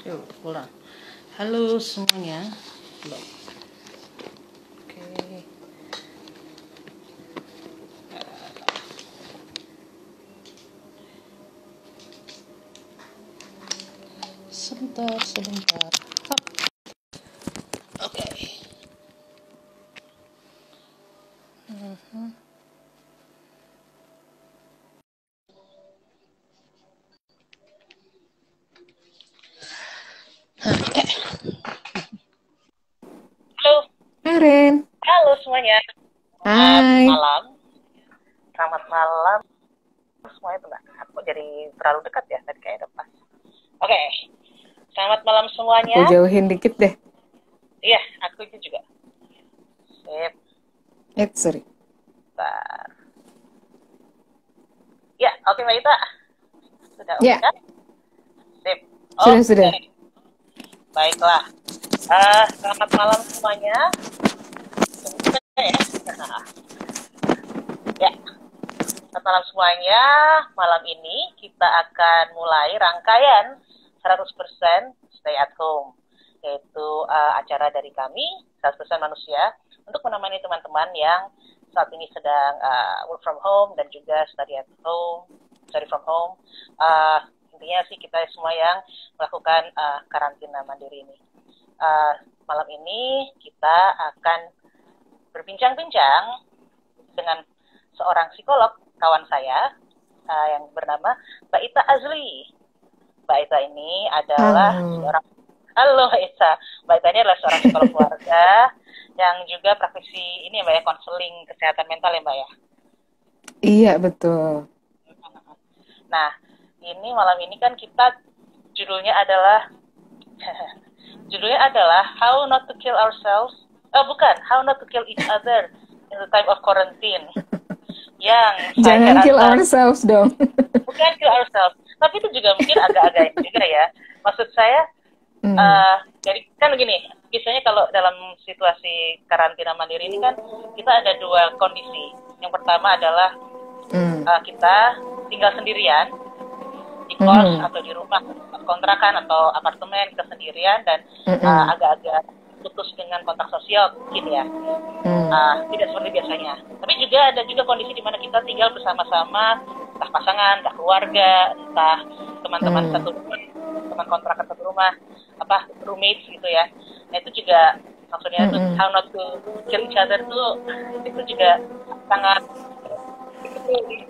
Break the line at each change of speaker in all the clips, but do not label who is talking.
Yuk, pulang. Halo semuanya. Belum. Oke. Sebentar. Hop. Oke. Halo,
Hai Ren,
halo semuanya. Selamat
hai.
malam. Selamat malam semuanya. Bentar, aku jadi terlalu dekat ya tadi kayaknya udah pas. Oke. Selamat malam
Aku
semuanya.
jauhin dikit deh.
Iya, aku itu juga. Sip.
Sorry.
Bentar. Ya, oke Mbak Ita. Sudah oke
Ya,
kan? Sip. Oke.
sudah.
Baiklah. Selamat malam semuanya. Ya, selamat malam semuanya. Malam ini kita akan mulai rangkaian 100% Stay at Home, yaitu acara dari kami 100% manusia untuk menemani teman-teman yang saat ini sedang work from home dan juga study from home. Intinya sih kita semua yang melakukan karantina mandiri ini. Malam ini kita akan berbincang-bincang dengan seorang psikolog kawan saya yang bernama Mbak Ita Azli. Mbak Ita ini adalah
halo.
seorang Halo Mbak Ita. Mbak Ita ini adalah seorang psikolog keluarga yang juga praktisi ini Mbak ya, konseling kesehatan mental ya Mbak ya.
Iya, betul.
Nah, ini malam ini kan kita judulnya adalah How Not to Kill Ourselves. Bukan, How Not to Kill Each Other in the Time of Quarantine. Yang saya
Jangan kill
rasa
ourselves dong.
bukan kill ourselves, tapi itu juga mungkin agak-agak juga ya. Maksud saya,
Hmm.
jadi kan begini, biasanya kalau dalam situasi karantina mandiri ini kan kita ada dua kondisi. Yang pertama adalah
Hmm.
kita tinggal sendirian di kos atau di rumah kontrakan atau apartemen kesendirian dan agak-agak putus dengan kontak sosial mungkin ya. Tidak seperti biasanya. Tapi juga ada juga kondisi di mana kita tinggal bersama-sama, entah pasangan, entah keluarga, entah teman-teman satu rumah, teman kontrakan satu rumah, roommates gitu ya. Nah itu juga maksudnya itu how not to kill each other tuh itu juga sangat itu ini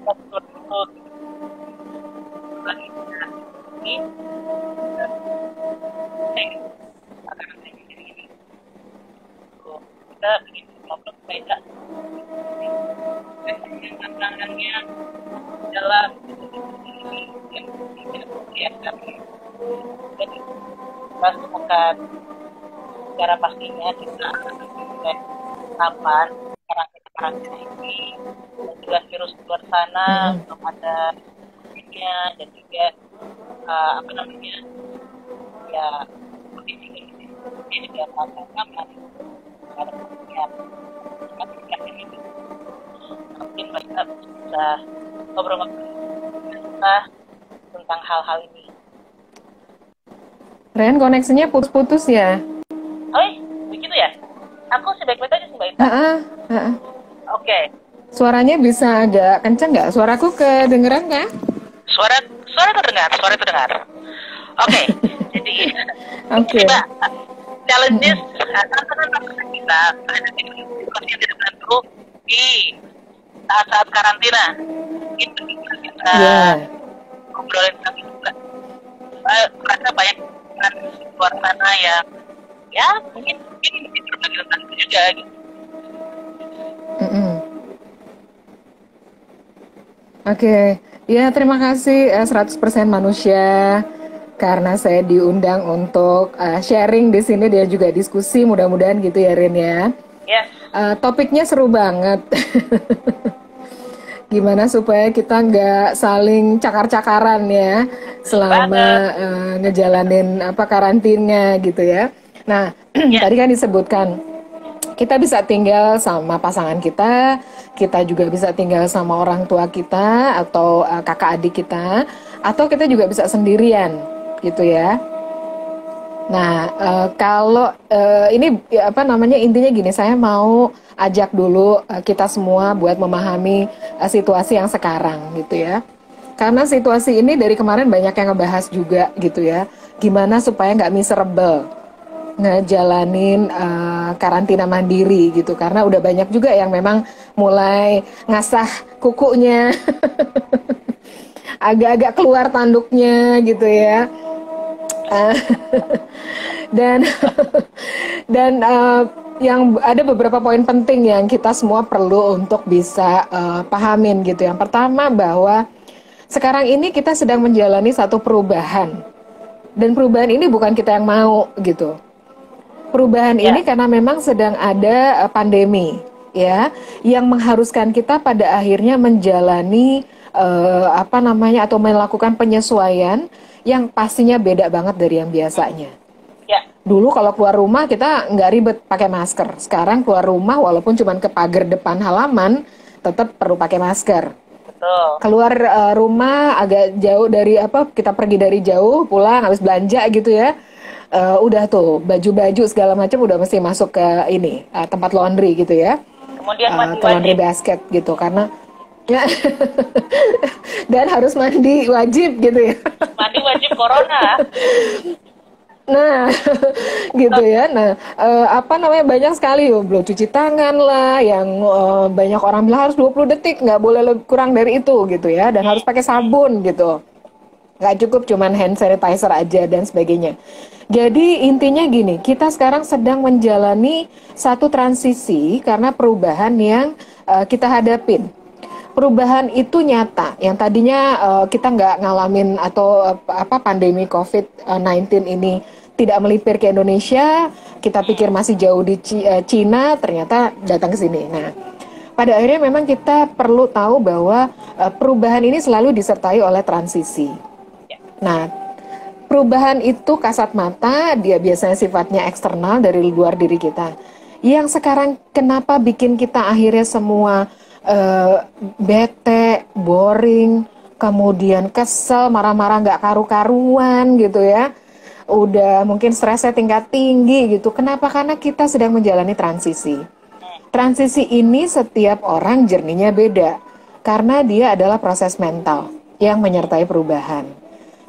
kita bikin kelompok beda tantangannya dalam yang kami pas akan secara pastinya kita akan mengecek kapan karantina ini dan juga virus di luar sana belum ada COVID-nya dan juga ya kondisi ini juga aman ada pekerjaan ini mungkin mereka bisa ngobrol-ngobrol tentang hal-hal ini.
Ren, koneksinya putus-putus ya?
Oh, begitu ya? Aku sih baik-baik aja sih Mbak Ita. Oke.
Suaranya bisa agak kencang nggak? Suaraku kedengeran nggak?
Suara terdengar. Oke. Jadi, Mbak, challenges tantangan kita menghadapi situasi yang tidak menentu di saat-saat karantina. Itu kita ngobrolin tentang itu juga. Merasa banyak di luar sana yang ya mungkin berbagi tentang itu juga gitu.
Oke, ya terima kasih 100% manusia karena saya diundang untuk sharing di sini dan juga diskusi, mudah-mudahan gitu ya Rin ya.
Yes.
Topiknya seru banget. Gimana supaya kita nggak saling cakar-cakaran ya selama ngejalanin karantina gitu ya. Nah, tadi kan disebutkan kita bisa tinggal sama pasangan kita, kita juga bisa tinggal sama orang tua kita atau kakak adik kita, atau kita juga bisa sendirian gitu ya. Nah, kalau ini apa namanya intinya gini, saya mau ajak dulu kita semua buat memahami situasi yang sekarang gitu ya. Karena situasi ini dari kemarin banyak yang ngebahas juga gitu ya. Gimana supaya nggak miserable ngejalanin karantina mandiri gitu. Karena udah banyak juga yang memang mulai ngasah kukunya, agak-agak keluar tanduknya gitu ya. Eh, dan dan yang ada beberapa poin penting yang kita semua perlu untuk bisa pahamin gitu. Yang pertama bahwa sekarang ini kita sedang menjalani satu perubahan dan perubahan ini bukan kita yang mau gitu. Perubahan ini karena memang sedang ada pandemi ya yang mengharuskan kita pada akhirnya menjalani apa namanya atau melakukan penyesuaian yang pastinya beda banget dari yang biasanya. Dulu kalau keluar rumah kita nggak ribet pakai masker. Sekarang keluar rumah walaupun cuma ke pagar depan halaman, tetap perlu pakai masker.
Betul.
Keluar rumah agak jauh dari apa, kita pergi dari jauh, pulang habis belanja gitu ya. Udah tuh baju-baju segala macam udah mesti masuk ke ini tempat laundry gitu ya.
Kemudian mandi
ke laundry basket gitu karena ya dan harus mandi wajib gitu ya.
Mandi wajib corona.
Nah, gitu ya. Nah, apa namanya banyak sekali belum cuci tangan lah, yang banyak orang bilang harus 20 detik, nggak boleh kurang dari itu gitu ya, dan harus pakai sabun gitu. Nggak cukup cuman hand sanitizer aja dan sebagainya. Jadi intinya gini, kita sekarang sedang menjalani satu transisi karena perubahan yang kita hadapin. Perubahan itu nyata, yang tadinya kita nggak ngalamin atau apa pandemi COVID-19 ini tidak melipir ke Indonesia, kita pikir masih jauh di Cina, ternyata datang ke sini. Nah, pada akhirnya memang kita perlu tahu bahwa perubahan ini selalu disertai oleh transisi. Nah, perubahan itu kasat mata, dia biasanya sifatnya eksternal dari luar diri kita. Yang sekarang kenapa bikin kita akhirnya semua bete, boring, kemudian kesel, marah-marah nggak karu-karuan gitu ya. Udah mungkin stresnya tingkat tinggi gitu. Kenapa? Karena kita sedang menjalani transisi. Transisi ini setiap orang jernihnya beda. Karena dia adalah proses mental yang menyertai perubahan.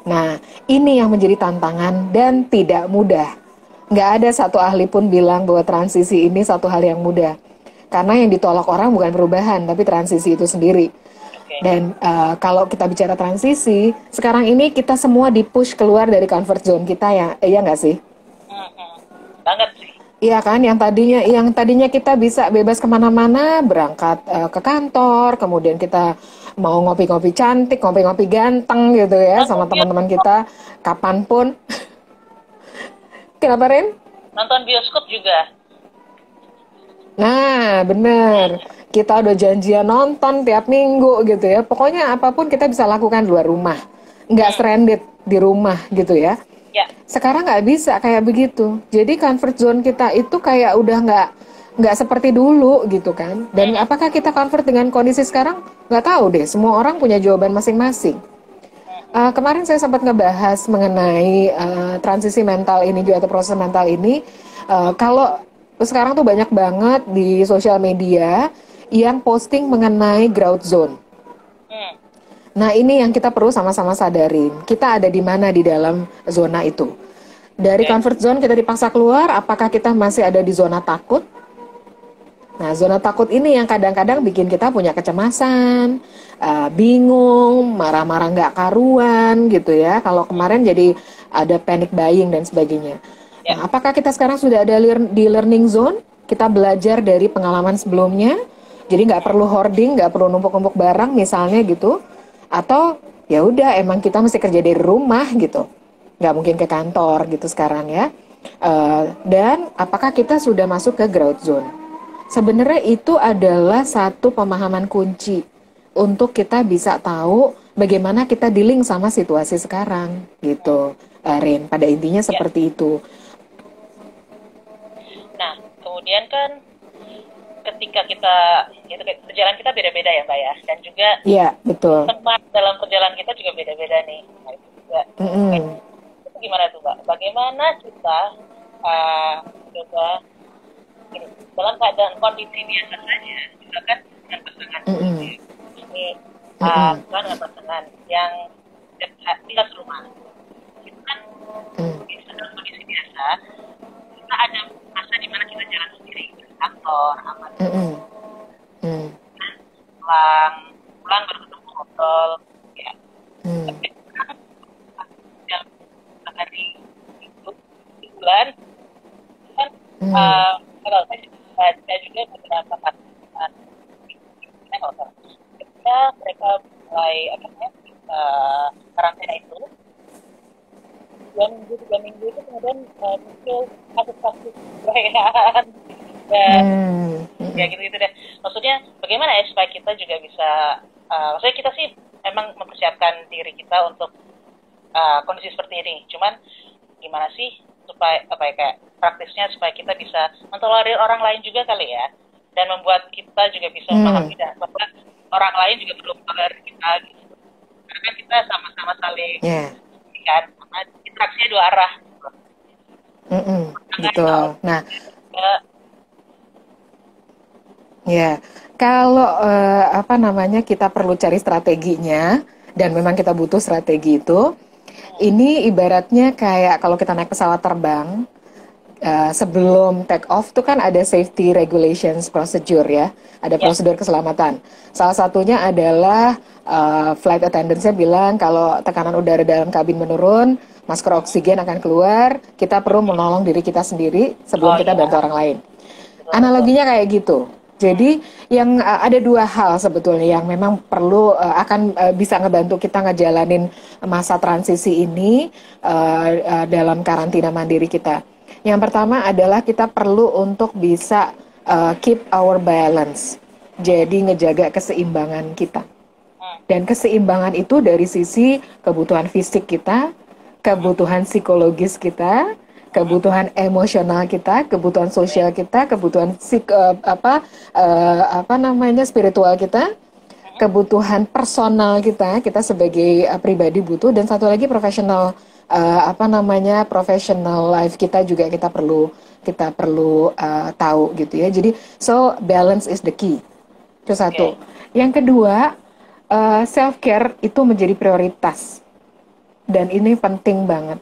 Nah, ini yang menjadi tantangan dan tidak mudah. Nggak ada satu ahli pun bilang bahwa transisi ini satu hal yang mudah. Karena yang ditolak orang bukan perubahan, tapi transisi itu sendiri. Dan kalau kita bicara transisi, sekarang ini kita semua dipush keluar dari comfort zone kita ya, iya nggak sih?
Banget sih.
Iya kan, yang tadinya kita bisa bebas kemana-mana, berangkat ke kantor, kemudian kita mau ngopi-ngopi cantik, ngopi-ngopi ganteng gitu ya, sama teman-teman kita, kapanpun. Kenapa Ren?
Nonton bioskop juga.
Nah, bener. Kita udah janjian nonton tiap minggu gitu ya. Pokoknya apapun kita bisa lakukan di luar rumah. Nggak stranded di rumah gitu ya. Sekarang nggak bisa kayak begitu. Jadi comfort zone kita itu kayak udah nggak seperti dulu gitu kan. Dan apakah kita comfort dengan kondisi sekarang? Nggak tahu deh. Semua orang punya jawaban masing-masing. Kemarin saya sempat ngebahas mengenai transisi mental ini juga atau proses mental ini. Kalau sekarang tuh banyak banget di sosial media yang posting mengenai growth zone. Nah, ini yang kita perlu sama-sama sadarin. Kita ada di mana di dalam zona itu. Dari comfort zone kita dipaksa keluar, apakah kita masih ada di zona takut? Nah, zona takut ini yang kadang-kadang bikin kita punya kecemasan, bingung, marah-marah nggak karuan gitu ya. Kalau kemarin jadi ada panic buying dan sebagainya. Nah, apakah kita sekarang sudah ada di learning zone? Kita belajar dari pengalaman sebelumnya, jadi nggak perlu hoarding, nggak perlu numpuk-numpuk barang misalnya gitu. Atau ya udah emang kita mesti kerja dari rumah gitu, nggak mungkin ke kantor gitu sekarang ya. Dan apakah kita sudah masuk ke growth zone? Sebenarnya itu adalah satu pemahaman kunci untuk kita bisa tahu bagaimana kita dealing sama situasi sekarang gitu, Rin. Pada intinya seperti itu.
Nah, kemudian kan ketika kita itu perjalanan kita beda-beda ya Mbak ya, dan juga
betul.
teman dalam perjalanan kita juga beda-beda nih. Nah, itu juga itu gimana tuh Mbak? Bagaimana kita coba gini, dalam keadaan kondisi biasa saja, misalkan dengan pasangan ini, bukan dengan pasangan yang tinggal serumah, itu kan bisa dalam kondisi biasa, kita ada masa di mana kita jalan sendiri ke kantor, apa pulang baru ketemu ngobrol, ya. Tapi dalam hari itu, di bulan, kan kalau saya juga beberapa pasangan ketika mereka mulai karantina itu 2 minggu itu kemudian muncul kasus-kasus perayaan dan ya gitu-gitu deh. Maksudnya bagaimana ya supaya kita juga bisa maksudnya kita sih emang mempersiapkan diri kita untuk kondisi seperti ini. Cuman gimana sih supaya kayak praktisnya supaya kita bisa mentolerir orang lain juga kali ya, dan membuat kita juga bisa memahami bahwa orang lain juga perlu mentolerir kita gitu. Karena kan kita sama-sama saling kan, interaksinya 2 arah.
Betul. Nah, ya kalau kita perlu cari strateginya, dan memang kita butuh strategi itu. Ini ibaratnya kayak kalau kita naik pesawat terbang, sebelum take off tuh kan ada safety regulations procedure ya, ada prosedur keselamatan. Salah satunya adalah flight attendants-nya bilang kalau tekanan udara dalam kabin menurun, masker oksigen akan keluar, kita perlu menolong diri kita sendiri sebelum kita bantu orang lain. Analoginya kayak gitu. Jadi yang ada 2 hal sebetulnya yang memang perlu akan bisa ngebantu kita ngejalanin masa transisi ini dalam karantina mandiri kita. Yang pertama adalah kita perlu untuk bisa keep our balance. Jadi ngejaga keseimbangan kita. Dan keseimbangan itu dari sisi kebutuhan fisik kita, kebutuhan psikologis kita, kebutuhan emosional kita, kebutuhan sosial kita, kebutuhan spiritual kita, kebutuhan personal kita sebagai pribadi butuh, dan satu lagi profesional professional life kita juga kita perlu tahu gitu ya. Jadi so balance is the key. Itu satu. Yang kedua, self care itu menjadi prioritas. Dan ini penting banget.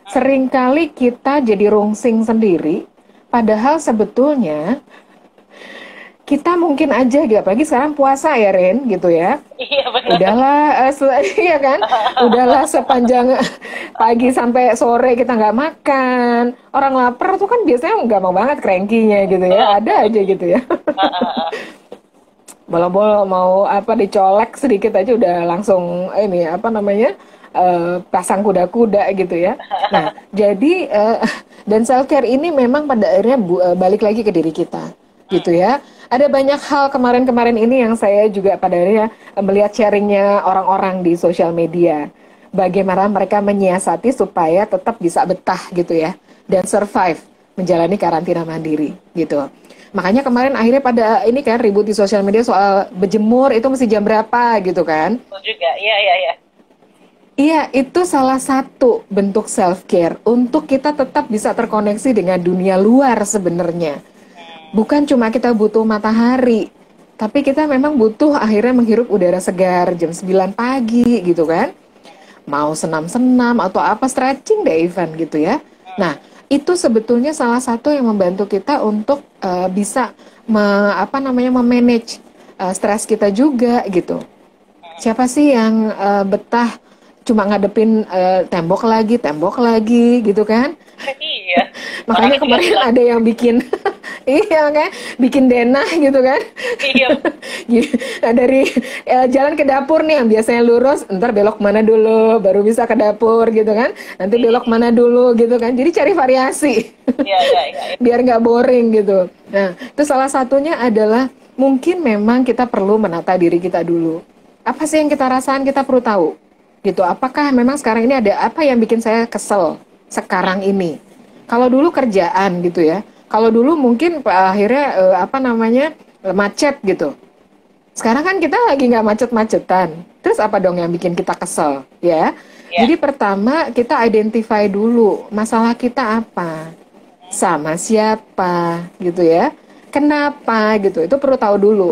Seringkali kita jadi rungsing sendiri, padahal sebetulnya kita mungkin aja, apalagi sekarang puasa ya Ren, gitu ya.
Iya benar.
Udahlah, iya kan? Udahlah sepanjang pagi sampai sore kita nggak makan. Orang lapar tuh kan biasanya gampang banget cranky-nya gitu ya, ada aja gitu ya. Bolo-bolo mau dicolek sedikit aja udah langsung pasang kuda-kuda gitu ya. Nah, jadi dan self care ini memang pada akhirnya balik lagi ke diri kita, gitu ya. Ada banyak hal kemarin-kemarin ini yang saya juga pada akhirnya melihat sharingnya orang-orang di sosial media. Bagaimana mereka menyiasati supaya tetap bisa betah gitu ya, dan survive menjalani karantina mandiri gitu. Makanya kemarin akhirnya pada ini kan ribut di sosial media soal berjemur itu mesti jam berapa gitu kan?
Betul juga, iya.
Iya, itu salah satu bentuk self-care untuk kita tetap bisa terkoneksi dengan dunia luar sebenarnya. Bukan cuma kita butuh matahari, tapi kita memang butuh akhirnya menghirup udara segar jam 9 pagi gitu kan. Mau senam-senam atau apa, stretching deh even gitu ya. Nah, itu sebetulnya salah satu yang membantu kita untuk bisa memanage stres kita juga gitu. Siapa sih yang betah cuma ngadepin tembok lagi gitu kan?
Iya.
Makanya kemarin ada yang bikin iya kan, bikin denah gitu kan?
Iya.
Nah, dari jalan ke dapur nih yang biasanya lurus, ntar belok mana dulu, baru bisa ke dapur gitu kan? Nanti belok mana dulu gitu kan? Jadi cari variasi,
Iya.
biar nggak boring gitu. Nah, itu salah satunya adalah mungkin memang kita perlu menata diri kita dulu. Apa sih yang kita rasakan, kita perlu tahu. Gitu, apakah memang sekarang ini ada apa yang bikin saya kesel sekarang ini? Kalau dulu kerjaan gitu ya, kalau dulu mungkin akhirnya macet gitu. Sekarang kan kita lagi nggak macet-macetan, terus apa dong yang bikin kita kesel ya? Jadi pertama kita identify dulu masalah kita apa, sama siapa gitu ya, kenapa gitu, itu perlu tahu dulu.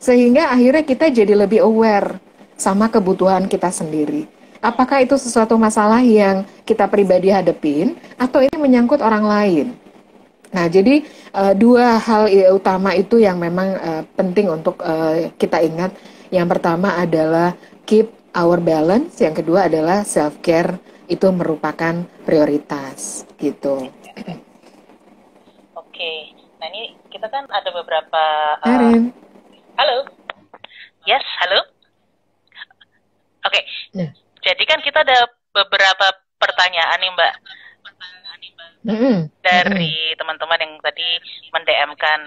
Sehingga akhirnya kita jadi lebih aware sama kebutuhan kita sendiri. Apakah itu sesuatu masalah yang kita pribadi hadepin atau ini menyangkut orang lain. Nah, jadi dua hal utama itu yang memang penting untuk kita ingat. Yang pertama adalah keep our balance, yang kedua adalah self care, itu merupakan prioritas gitu.
Oke. Nah, ini kita kan ada beberapa halo. Yes, halo. Oke. Jadi kan kita ada beberapa pertanyaan nih, Mbak. Dari teman-teman yang tadi mendm-kan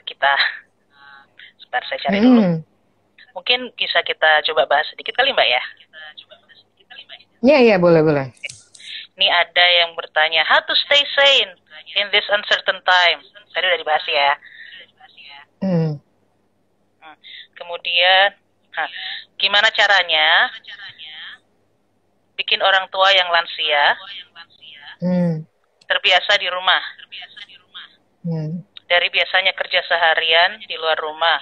kita. Sebentar, saya cari dulu. Mungkin bisa kita coba bahas sedikit kali, Mbak ya?
Iya, boleh.
Ini ada yang bertanya, how to stay sane in this uncertain time? Tadi udah dibahas ya. Kemudian, gimana caranya bikin orang tua yang lansia terbiasa di rumah? Dari biasanya kerja seharian di luar rumah.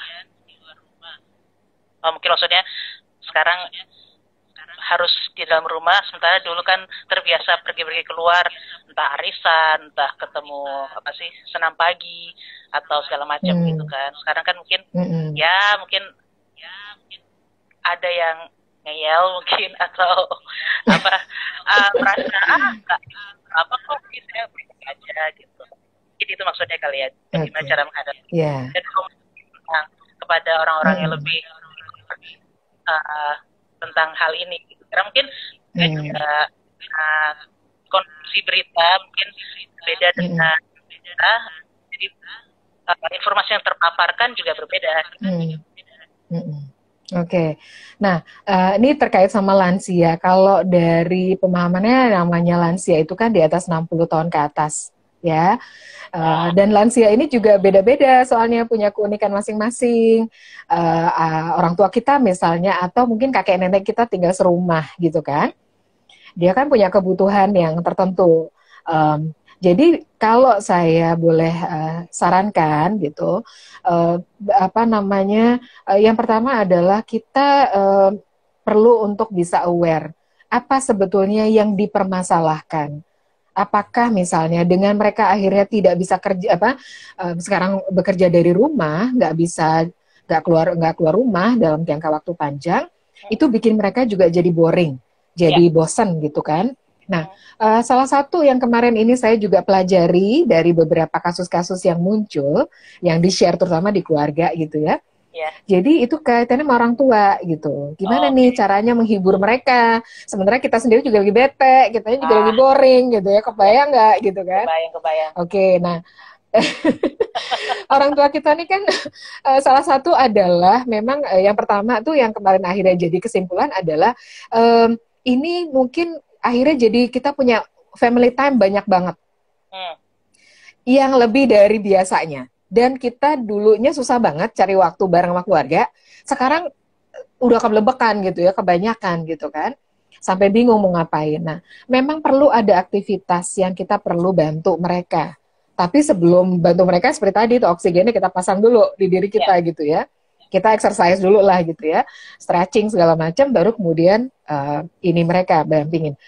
Oh, mungkin maksudnya sekarang harus di dalam rumah, sementara dulu kan terbiasa pergi-pergi keluar, entah arisan, entah ketemu senam pagi atau segala macam gitu kan. Sekarang kan mungkin mungkin ada yang ngeyel mungkin atau merasa kok saya baik aja gitu. Jadi itu maksudnya kali ya, gimana cara menghadapi dan kepada orang-orang yang lebih tentang hal ini. Karena mungkin juga konsumsi berita mungkin beda dengan kita, jadi informasi yang terpaparkan juga berbeda.
Oke. Nah, ini terkait sama lansia. Kalau dari pemahamannya namanya lansia itu kan di atas 60 tahun ke atas, ya. Dan lansia ini juga beda-beda soalnya punya keunikan masing-masing. Orang tua kita misalnya atau mungkin kakek nenek kita tinggal serumah gitu kan. Dia kan punya kebutuhan yang tertentu. Jadi kalau saya boleh sarankan gitu, yang pertama adalah kita perlu untuk bisa aware apa sebetulnya yang dipermasalahkan. Apakah misalnya dengan mereka akhirnya tidak bisa kerja sekarang bekerja dari rumah, nggak keluar rumah dalam jangka waktu panjang, itu bikin mereka juga jadi boring, jadi bosan gitu kan. Nah, salah satu yang kemarin ini saya juga pelajari dari beberapa kasus-kasus yang muncul, yang di-share terutama di keluarga gitu ya. Jadi itu kaitannya sama orang tua gitu. Gimana nih caranya menghibur mereka? Sementara kita sendiri juga lagi bete, kitanya juga lagi boring gitu ya. Kebayang nggak gitu kan?
Kebayang.
Oke, nah orang tua kita nih kan salah satu adalah memang yang pertama tuh yang kemarin akhirnya jadi kesimpulan adalah ini mungkin akhirnya jadi kita punya family time banyak banget. Yang lebih dari biasanya. Dan kita dulunya susah banget cari waktu bareng sama keluarga. Sekarang udah kebelebekan gitu ya, kebanyakan gitu kan. Sampai bingung mau ngapain. Nah, memang perlu ada aktivitas yang kita perlu bantu mereka. Tapi sebelum bantu mereka seperti tadi tuh oksigennya kita pasang dulu di diri kita gitu ya. Kita exercise dulu lah gitu ya. Stretching segala macam baru kemudian ini mereka dampingin.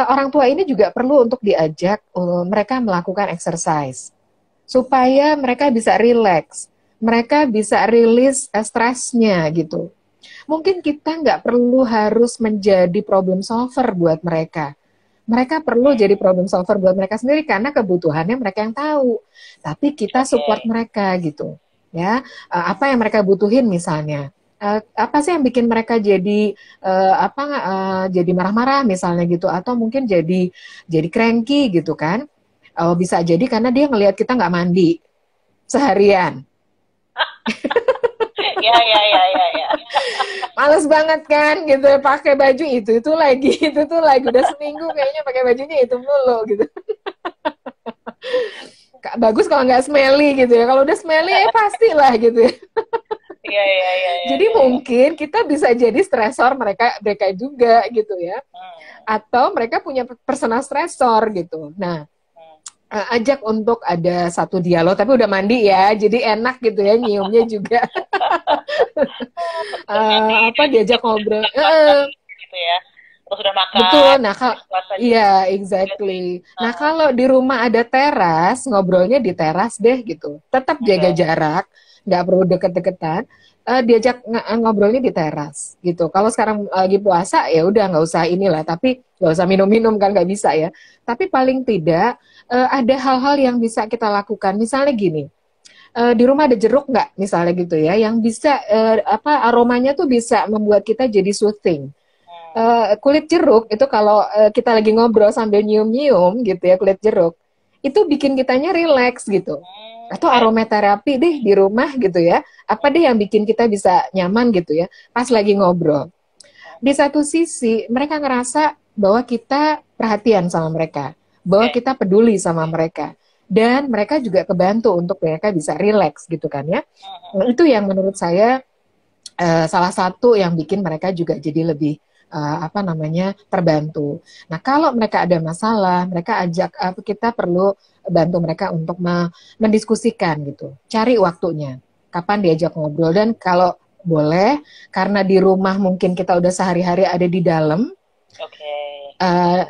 Orang tua ini juga perlu untuk diajak mereka melakukan exercise. Supaya mereka bisa relax, mereka bisa rilis stresnya gitu. Mungkin kita nggak perlu harus menjadi problem solver buat mereka. Mereka perlu jadi problem solver buat mereka sendiri karena kebutuhannya mereka yang tahu. Tapi kita support mereka gitu, ya. Apa yang mereka butuhin misalnya? Apa sih yang bikin mereka jadi jadi marah-marah misalnya gitu? Atau mungkin jadi cranky gitu kan? Bisa jadi karena dia ngelihat kita nggak mandi seharian.
Ya.
Males banget kan gitu pakai baju itu lagi udah seminggu kayaknya pakai bajunya itu mulu gitu. Bagus kalau nggak smelly gitu ya. Kalau udah smelly ya pastilah gitu ya.
Iya, iya, iya, iya,
Jadi
iya.
mungkin kita bisa jadi stresor mereka mereka juga gitu ya. Atau mereka punya personal stressor gitu. Nah, ajak untuk ada satu dialog, tapi udah mandi ya, jadi enak gitu ya nyiumnya juga.
Udah mandi,
Apa diajak
udah
ngobrol.
buka puasa gitu ya. Terus udah makan,
Betul. Nah,
habis puasa
iya,
juga sih.
exactly. Nah, kalau di rumah ada teras, ngobrolnya di teras deh gitu. Tetap jaga
Oke.
jarak, nggak perlu deket-deketan. Diajak ngobrolnya di teras gitu. Kalau sekarang lagi puasa ya udah nggak usah inilah, tapi nggak usah minum-minum kan nggak bisa ya. Tapi paling tidak ada hal-hal yang bisa kita lakukan. Misalnya gini, di rumah ada jeruk nggak misalnya gitu ya, yang bisa apa aromanya tuh bisa membuat kita jadi soothing. Kulit jeruk itu kalau kita lagi ngobrol sambil nyium-nyium gitu ya kulit jeruk itu bikin kitanya relax gitu. Atau
Kayak
aromaterapi deh di rumah gitu ya. Apa deh yang bikin kita bisa nyaman gitu ya pas lagi ngobrol. Di satu sisi mereka ngerasa bahwa kita perhatian sama mereka, bahwa
oke.
kita peduli sama mereka, dan mereka juga kebantu untuk mereka bisa relax gitu kan ya. Nah, itu yang menurut saya salah satu yang bikin mereka juga jadi lebih apa namanya terbantu. Nah kalau mereka ada masalah, mereka ajak kita perlu bantu mereka untuk mendiskusikan gitu, cari waktunya, kapan diajak ngobrol dan kalau boleh karena di rumah mungkin kita udah sehari-hari ada di dalam,
Oke.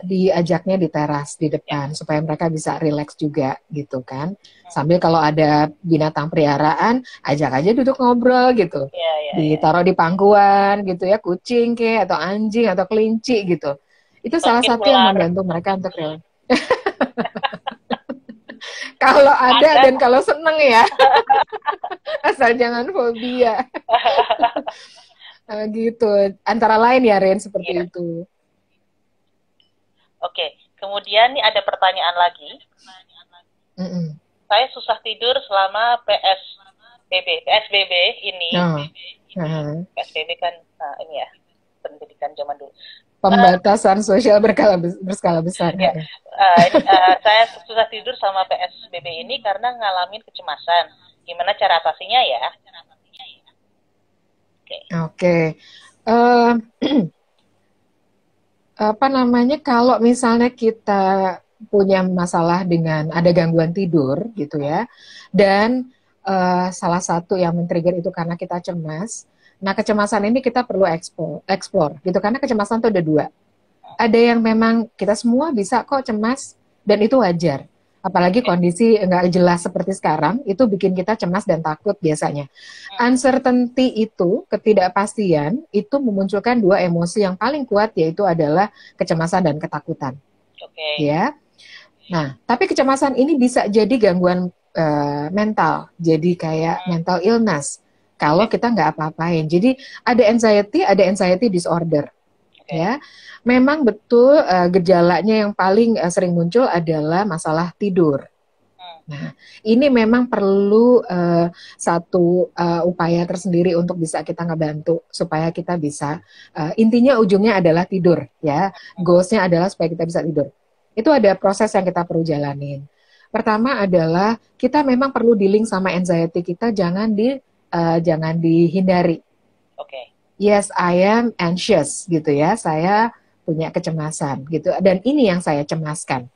diajaknya di teras di
Ya.
depan supaya mereka bisa relax juga gitu kan. Sambil kalau ada binatang peliharaan, ajak aja duduk ngobrol gitu.
Iya, iya, iya.
Ditaruh di pangkuan gitu ya, kucing ke atau anjing atau kelinci gitu. Itu salah
Masukin
satu yang
ular.
membantu mereka untuk relax. Kalau ada
Ada.
dan kalau seneng ya, asal jangan fobia. Gitu. Antara lain ya Ren seperti
Iya.
itu.
Oke. Kemudian nih ada pertanyaan lagi.
Mm-mm.
Saya susah tidur selama PSBB ini.
Nah, nah.
PSBB kan ini ya, pendidikan zaman dulu.
Pembatasan sosial berskala besar.
Ya, saya susah tidur sama PSBB ini karena ngalamin kecemasan. Gimana cara atasinya ya? Oke.
Oke. Eh, apa namanya kalau misalnya kita punya masalah dengan ada gangguan tidur gitu ya dan salah satu yang men-trigger itu karena kita cemas. Nah, kecemasan ini kita perlu explore gitu karena kecemasan itu ada dua. Ada yang memang kita semua bisa kok cemas dan itu wajar. Apalagi kondisi nggak jelas seperti sekarang, itu bikin kita cemas dan takut biasanya. Uncertainty itu, ketidakpastian, itu memunculkan dua emosi yang paling kuat, yaitu adalah kecemasan dan ketakutan.
Oke.
Ya. Nah, tapi kecemasan ini bisa jadi gangguan mental, jadi kayak mental illness. Kalau kita nggak apa-apain. Jadi ada anxiety disorder.
Oke.
Ya, memang betul gejalanya yang paling sering muncul adalah masalah tidur. Nah, ini memang perlu satu upaya tersendiri untuk bisa kita ngebantu supaya kita bisa intinya ujungnya adalah tidur ya. Goalsnya adalah supaya kita bisa tidur. Itu ada proses yang kita perlu jalanin. Pertama adalah kita memang perlu dealing sama anxiety kita, jangan dihindari.
Oke.
Yes, I am anxious gitu ya. Saya punya kecemasan gitu. Dan ini yang saya cemaskan.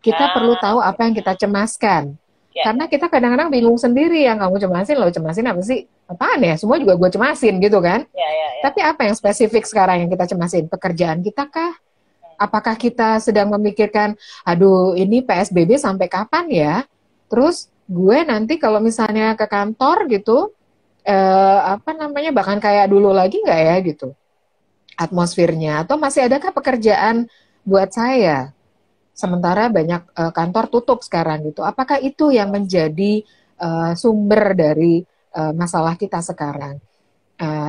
Kita perlu tahu apa yang kita cemaskan.
Ya.
Karena kita kadang-kadang bingung sendiri yang kamu cemasin, lo cemasin apa sih? Apaan ya? Semua juga gue cemasin gitu kan.
Ya, ya, ya.
Tapi apa yang spesifik sekarang yang kita cemasin? Pekerjaan kita kah? Apakah kita sedang memikirkan, aduh ini PSBB sampai kapan ya? Terus gue nanti kalau misalnya ke kantor gitu, apa namanya bahkan kayak dulu lagi nggak ya gitu atmosfernya, atau masih adakah pekerjaan buat saya sementara banyak kantor tutup sekarang gitu, apakah itu yang menjadi sumber dari masalah kita sekarang,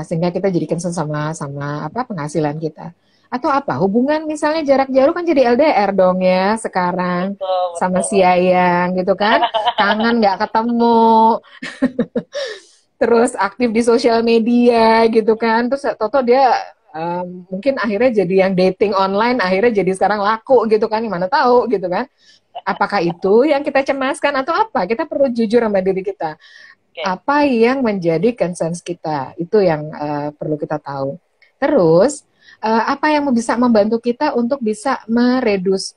sehingga kita jadi concern sama apa penghasilan kita atau apa hubungan misalnya jarak jauh kan jadi LDR dong ya sekarang.
Betul,
Sama
betul.
si Ayang gitu kan, kangen nggak ketemu. Terus aktif di sosial media gitu kan, terus toto dia mungkin akhirnya jadi yang dating online, akhirnya jadi sekarang laku gitu kan, gimana tahu gitu kan. Apakah itu yang kita cemaskan atau apa? Kita perlu jujur sama diri kita. Apa yang menjadi concerns kita, itu yang perlu kita tahu. Terus apa yang bisa membantu kita untuk bisa mereduce,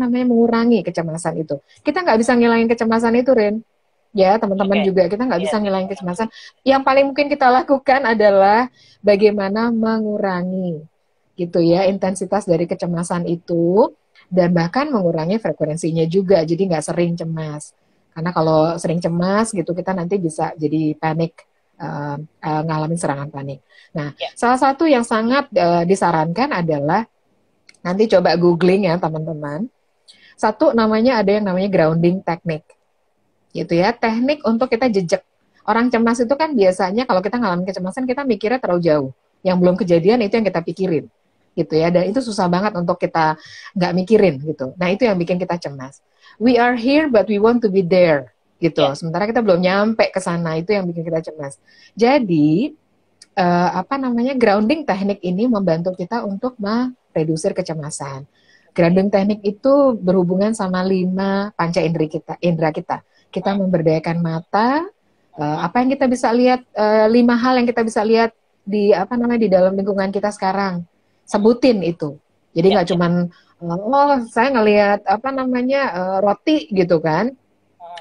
mengurangi kecemasan itu. Kita nggak bisa ngilangin kecemasan itu, Ren. Ya, teman-teman juga kita nggak bisa ngilangin kecemasan. Yang paling mungkin kita lakukan adalah bagaimana mengurangi, gitu ya, intensitas dari kecemasan itu, dan bahkan mengurangi frekuensinya juga. Jadi nggak sering cemas. Karena kalau sering cemas gitu, kita nanti bisa jadi panik, ngalamin serangan panik. Nah, salah satu yang sangat disarankan adalah nanti coba googling ya teman-teman. Satu ada yang namanya grounding technique, gitu ya, teknik untuk kita jejak. Orang cemas itu kan biasanya kalau kita ngalamin kecemasan kita mikirnya terlalu jauh. Yang belum kejadian itu yang kita pikirin, gitu ya. Dan itu susah banget untuk kita nggak mikirin gitu. Nah itu yang bikin kita cemas. We are here but we want to be there, gitu. Sementara kita belum nyampe ke sana, itu yang bikin kita cemas. Jadi grounding teknik ini membantu kita untuk meredusir kecemasan. Grounding teknik itu berhubungan sama 5 panca indera kita. Kita memberdayakan mata, apa yang kita bisa lihat, 5 hal yang kita bisa lihat di di dalam lingkungan kita sekarang. Sebutin itu. Jadi nggak cuman saya ngelihat roti gitu kan,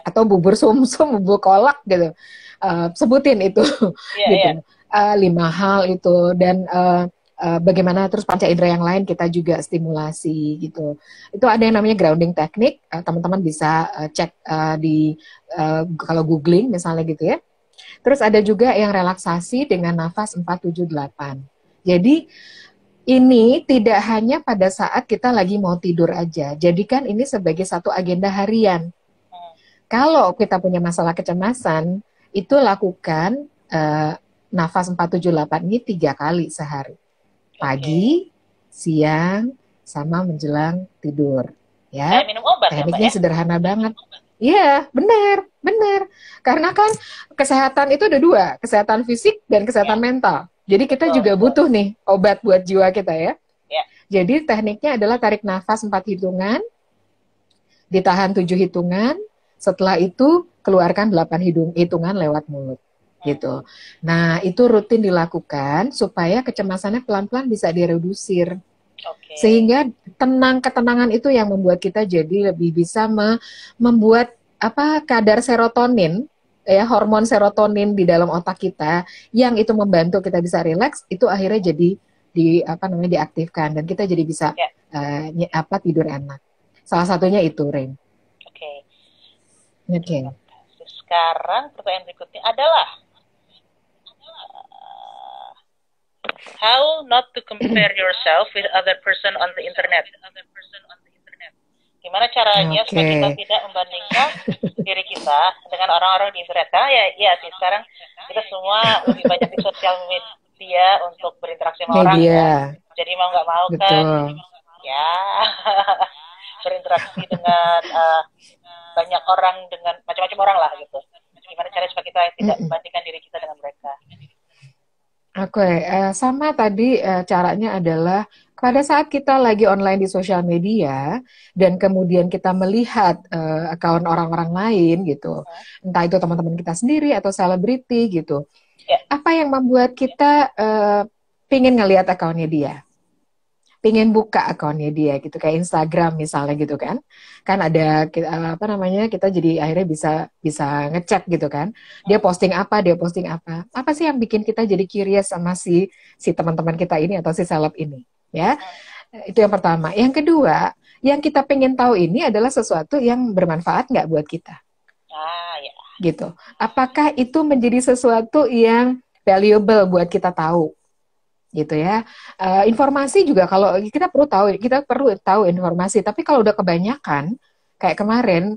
atau bubur sumsum, bubur kolak gitu. Sebutin itu, gitu. 5 hal itu, dan bagaimana terus panca indera yang lain kita juga stimulasi gitu. Itu ada yang namanya grounding teknik, teman-teman bisa cek di kalau googling misalnya gitu ya. Terus ada juga yang relaksasi dengan nafas 478. Jadi ini tidak hanya pada saat kita lagi mau tidur aja. Jadikan ini sebagai satu agenda harian. Kalau kita punya masalah kecemasan, itu lakukan nafas 478 ini 3 kali sehari. Pagi, siang, sama menjelang tidur. Ya.
Kayak minum obat.
Tekniknya sederhana banget. Iya, benar. Karena kan kesehatan itu ada 2, kesehatan fisik dan kesehatan mental. Jadi kita juga butuh nih obat buat jiwa kita ya. Jadi tekniknya adalah tarik nafas 4 hitungan, ditahan 7 hitungan, setelah itu keluarkan 8 hitungan lewat mulut. Gitu. Nah, itu rutin dilakukan supaya kecemasannya pelan-pelan bisa diredusir. Sehingga ketenangan itu yang membuat kita jadi lebih bisa membuat kadar serotonin, ya, hormon serotonin di dalam otak kita yang itu membantu kita bisa rileks, itu akhirnya jadi diaktifkan dan kita jadi bisa tidur enak. Salah satunya itu, Ren. Oke.
Sekarang pertanyaan berikutnya adalah how not to compare yourself with other person on the internet. Gimana caranya supaya kita tidak membandingkan diri kita dengan orang-orang di internet? Karena ya sih sekarang kita semua lebih banyak di sosial media untuk berinteraksi sama orang ya. Jadi mau nggak mau kan ya berinteraksi dengan banyak orang, dengan macam-macam orang lah gitu. Gimana caranya supaya kita tidak membandingkan diri kita dengan mereka?
Sama tadi caranya adalah pada saat kita lagi online di sosial media dan kemudian kita melihat akun orang-orang lain gitu, entah itu teman-teman kita sendiri atau selebriti gitu, apa yang membuat kita pingin ngelihat akunnya dia, pingin buka akunnya dia gitu, kayak Instagram misalnya gitu kan ada kita jadi akhirnya bisa ngecek gitu kan, dia posting apa sih yang bikin kita jadi curious sama si teman-teman kita ini atau si seleb ini ya. Itu yang pertama. Yang kedua, yang kita pengen tahu ini adalah sesuatu yang bermanfaat nggak buat kita, gitu. Apakah itu menjadi sesuatu yang valuable buat kita tahu, gitu ya. Informasi juga, kalau kita perlu tahu informasi, tapi kalau udah kebanyakan kayak kemarin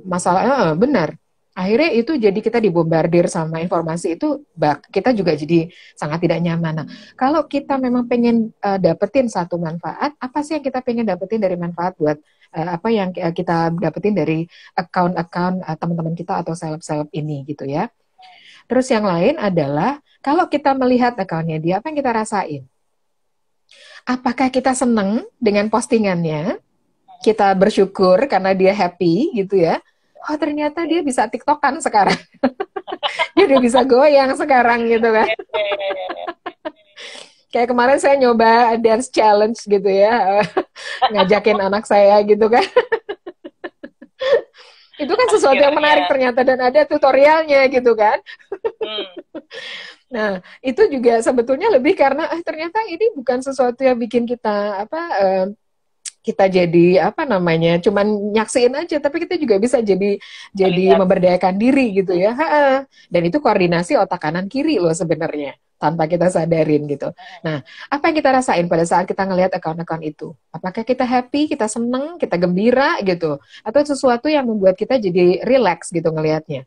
masalahnya benar, akhirnya itu jadi kita dibombardir sama informasi itu, kita juga jadi sangat tidak nyaman. Nah, kalau kita memang pengen dapetin satu manfaat, apa sih yang kita pengen dapetin dari manfaat buat apa yang kita dapetin dari account teman-teman kita atau seleb-seleb ini gitu ya. Terus yang lain adalah kalau kita melihat akunnya dia, apa yang kita rasain? Apakah kita senang dengan postingannya? Kita bersyukur karena dia happy gitu ya? oh ternyata dia bisa TikTokan sekarang. Dia udah bisa goyang sekarang gitu kan. Kayak kemarin saya nyoba dance challenge gitu ya, ngajakin anak saya gitu kan. Itu kan sesuatu yang menarik ternyata dan ada tutorialnya gitu kan. Nah, itu juga sebetulnya lebih karena ternyata ini bukan sesuatu yang bikin kita kita jadi apa namanya cuman nyaksiin aja, tapi kita juga bisa jadi memberdayakan diri gitu ya. Dan itu koordinasi otak kanan kiri loh sebenarnya tanpa kita sadarin gitu. Nah, apa yang kita rasain pada saat kita ngelihat account-account itu? Apakah kita happy, kita seneng, kita gembira gitu, atau sesuatu yang membuat kita jadi relax gitu ngelihatnya?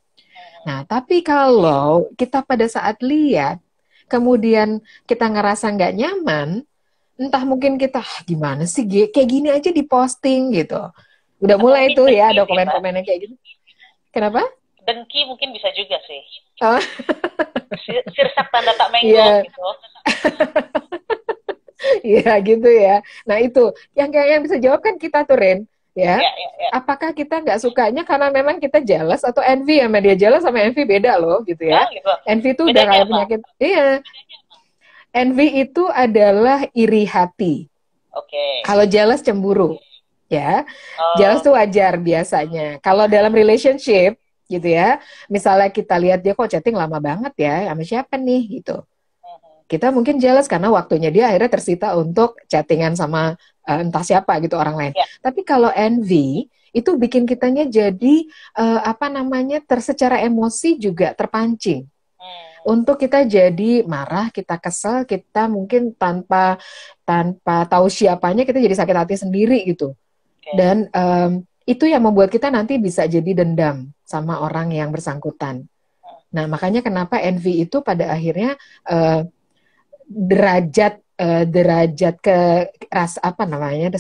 Nah, tapi kalau kita pada saat lihat kemudian kita ngerasa nggak nyaman, entah mungkin kita gimana sih kayak gini aja diposting gitu. Udah mulai tuh ya ada komen-komennya kayak gitu. Kenapa?
Dengki mungkin bisa juga sih. Oh. Sirsak tanda tak menggol gitu.
Iya gitu ya. Nah itu yang bisa jawab kan kita tuh Ren. Ya. Apakah kita nggak sukanya karena memang kita jealous atau envy sama dia? Jealous sama envy beda loh gitu ya. Gitu. Envy itu udah kayak penyakit. Iya. Envy itu adalah iri hati. Kalau jealous cemburu. Ya. Jealous tuh wajar biasanya. Kalau dalam relationship gitu ya. Misalnya kita lihat dia kok chatting lama banget ya sama siapa nih gitu. Kita mungkin jealous karena waktunya dia akhirnya tersita untuk chattingan sama entah siapa gitu orang lain. Tapi kalau envy itu bikin kitanya jadi secara emosi juga terpancing. Untuk kita jadi marah, kita kesel, kita mungkin tanpa tahu siapanya kita jadi sakit hati sendiri gitu. Dan itu yang membuat kita nanti bisa jadi dendam sama orang yang bersangkutan. Nah, makanya kenapa envy itu pada akhirnya derajat ke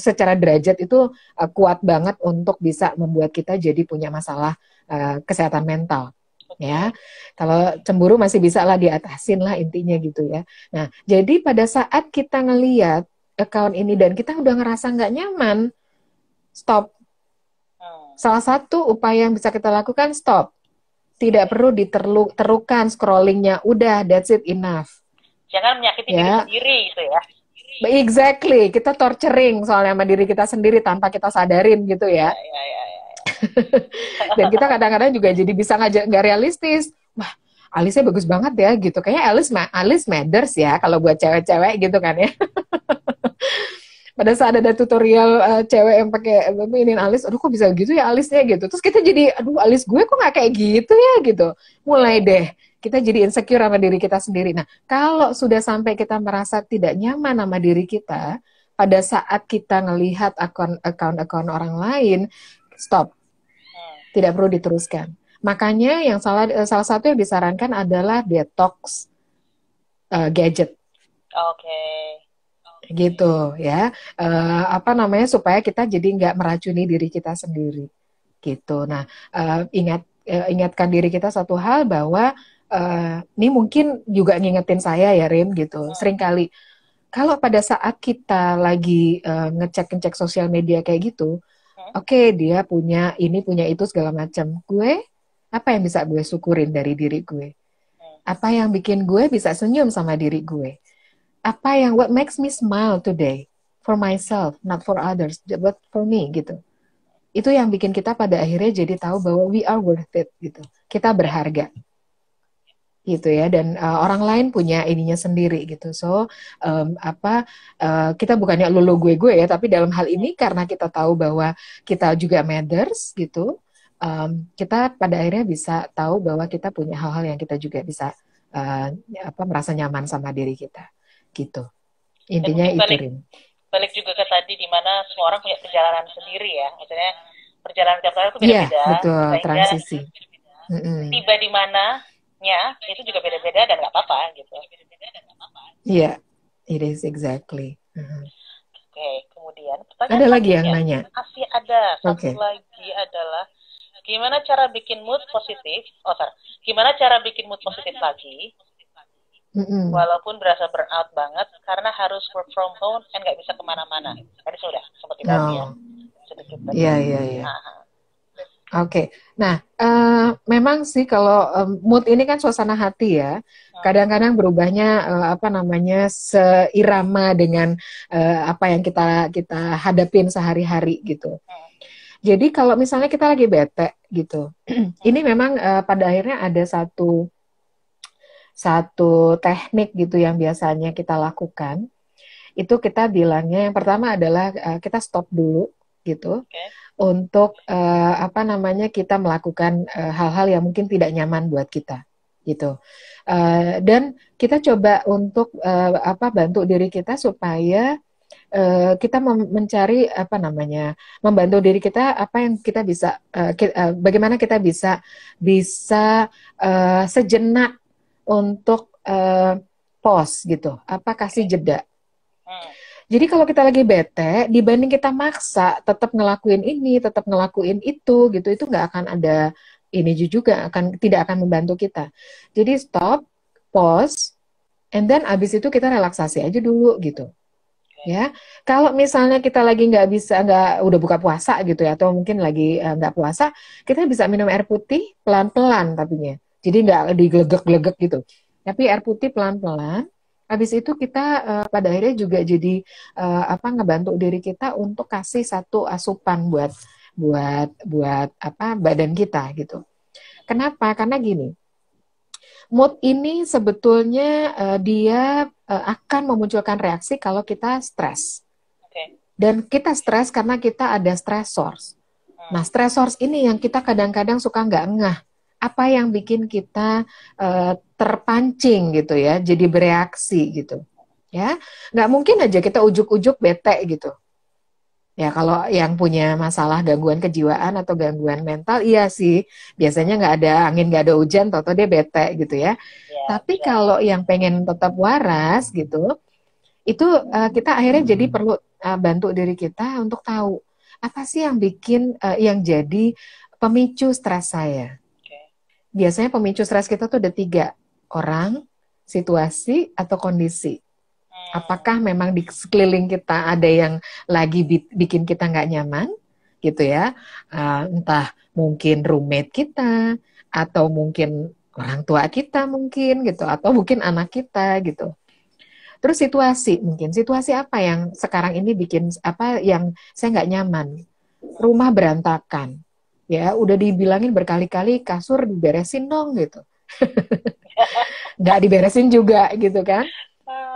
secara derajat itu kuat banget untuk bisa membuat kita jadi punya masalah kesehatan mental. Ya, kalau cemburu masih bisa lah diatasin lah intinya gitu ya. Nah, jadi pada saat kita ngeliat account ini dan kita udah ngerasa nggak nyaman, stop. Salah satu upaya yang bisa kita lakukan, stop. Tidak perlu diterukan scrollingnya, udah that's it, enough.
Jangan menyakiti diri sendiri gitu ya.
Exactly, kita torturing soalnya sama diri kita sendiri tanpa kita sadarin gitu ya. Dan kita kadang-kadang juga jadi bisa nggak realistis. Wah, alisnya bagus banget ya gitu. Kayaknya alis matters ya kalau buat cewek-cewek gitu kan ya. Pada saat ada tutorial cewek yang pakai ini alis, aduh kok bisa gitu ya alisnya gitu. Terus kita jadi, aduh alis gue kok nggak kayak gitu ya gitu. Mulai deh kita jadi insecure sama diri kita sendiri. Nah, kalau sudah sampai kita merasa tidak nyaman sama diri kita, pada saat kita ngelihat akun orang lain, stop. Tidak perlu diteruskan. Makanya yang salah satu yang disarankan adalah detox gadget. Gitu ya. Supaya kita jadi nggak meracuni diri kita sendiri. Gitu. Nah, ingatkan diri kita satu hal bahwa ini mungkin juga ngingetin saya ya Rin gitu. Seringkali kalau pada saat kita lagi ngecek sosial media kayak gitu, oke, dia punya ini, punya itu segala macam. Gue, apa yang bisa gue syukurin dari diri gue? Apa yang bikin gue bisa senyum sama diri gue? Apa yang what makes me smile today? For myself, not for others, but for me gitu. Itu yang bikin kita pada akhirnya jadi tahu bahwa we are worth it gitu. Kita berharga. Gitu ya, dan orang lain punya ininya sendiri gitu. So kita bukannya lulu gue ya, tapi dalam hal ini karena kita tahu bahwa kita juga matters gitu, kita pada akhirnya bisa tahu bahwa kita punya hal-hal yang kita juga bisa merasa nyaman sama diri kita gitu. Intinya itu
balik juga ke tadi di mana semua orang punya perjalanan sendiri ya, maksudnya perjalanan tiap orang itu beda-beda.
Iya, betul, transisi.
Tiba di mana itu juga beda-beda dan nggak apa-apa gitu.
Iya, it is exactly.
Oke, kemudian
ada lagi yang nanya.
Masih ada satu lagi adalah gimana cara bikin mood positif? Gimana cara bikin mood positif lagi? Walaupun berasa burnout banget karena harus work from home dan nggak bisa kemana-mana. Tadi sudah sempat kita lihat sedikit.
Iya. Oke. Nah, memang sih kalau mood ini kan suasana hati ya. Kadang-kadang berubahnya apa namanya seirama dengan apa yang kita kita hadapin sehari-hari gitu. Jadi kalau misalnya kita lagi bete gitu, ini memang pada akhirnya ada satu teknik gitu yang biasanya kita lakukan. Itu kita bilangnya yang pertama adalah kita stop dulu gitu untuk apa namanya kita melakukan hal-hal yang mungkin tidak nyaman buat kita gitu. Dan kita coba untuk apa bantu diri kita supaya kita mencari apa namanya membantu diri kita apa yang kita bisa bagaimana kita bisa sejenak untuk pause gitu, apa kasih jeda. Jadi kalau kita lagi bete, dibanding kita maksa tetap ngelakuin ini, tetap ngelakuin itu nggak akan ada ini juga tidak akan membantu kita. Jadi stop, pause, and then abis itu kita relaksasi aja dulu gitu. Ya, kalau misalnya kita lagi udah buka puasa gitu ya, atau mungkin lagi nggak puasa, kita bisa minum air putih pelan-pelan tapinya. Jadi nggak digelegek-gelegek gitu. Tapi air putih pelan-pelan. Habis itu kita pada akhirnya juga jadi apa ngebantu diri kita untuk kasih satu asupan buat buat apa badan kita gitu. Kenapa? Karena gini, mood ini sebetulnya dia akan memunculkan reaksi kalau kita stres. Dan kita stres karena kita ada stressors. Nah, stressors ini yang kita kadang-kadang suka nggak ngeh. Apa yang bikin kita terpancing gitu ya, jadi bereaksi gitu. Ya, nggak mungkin aja kita ujuk-ujuk bete gitu. Ya, kalau yang punya masalah gangguan kejiwaan atau gangguan mental, iya sih. Biasanya nggak ada angin, nggak ada hujan, tau-tau dia bete gitu ya. Tapi kalau yang pengen tetap waras gitu, itu kita akhirnya jadi perlu bantu diri kita untuk tahu apa sih yang bikin, yang jadi pemicu stres saya. Biasanya pemicu stres kita tuh ada 3, orang, situasi, atau kondisi. Apakah memang di sekeliling kita ada yang lagi bikin kita nggak nyaman, gitu ya? Entah mungkin roommate kita, atau mungkin orang tua kita mungkin gitu, atau mungkin anak kita gitu. Terus situasi apa yang sekarang ini bikin apa yang saya nggak nyaman? Rumah berantakan, ya udah dibilangin berkali-kali kasur diberesin dong gitu, nggak diberesin juga gitu kan.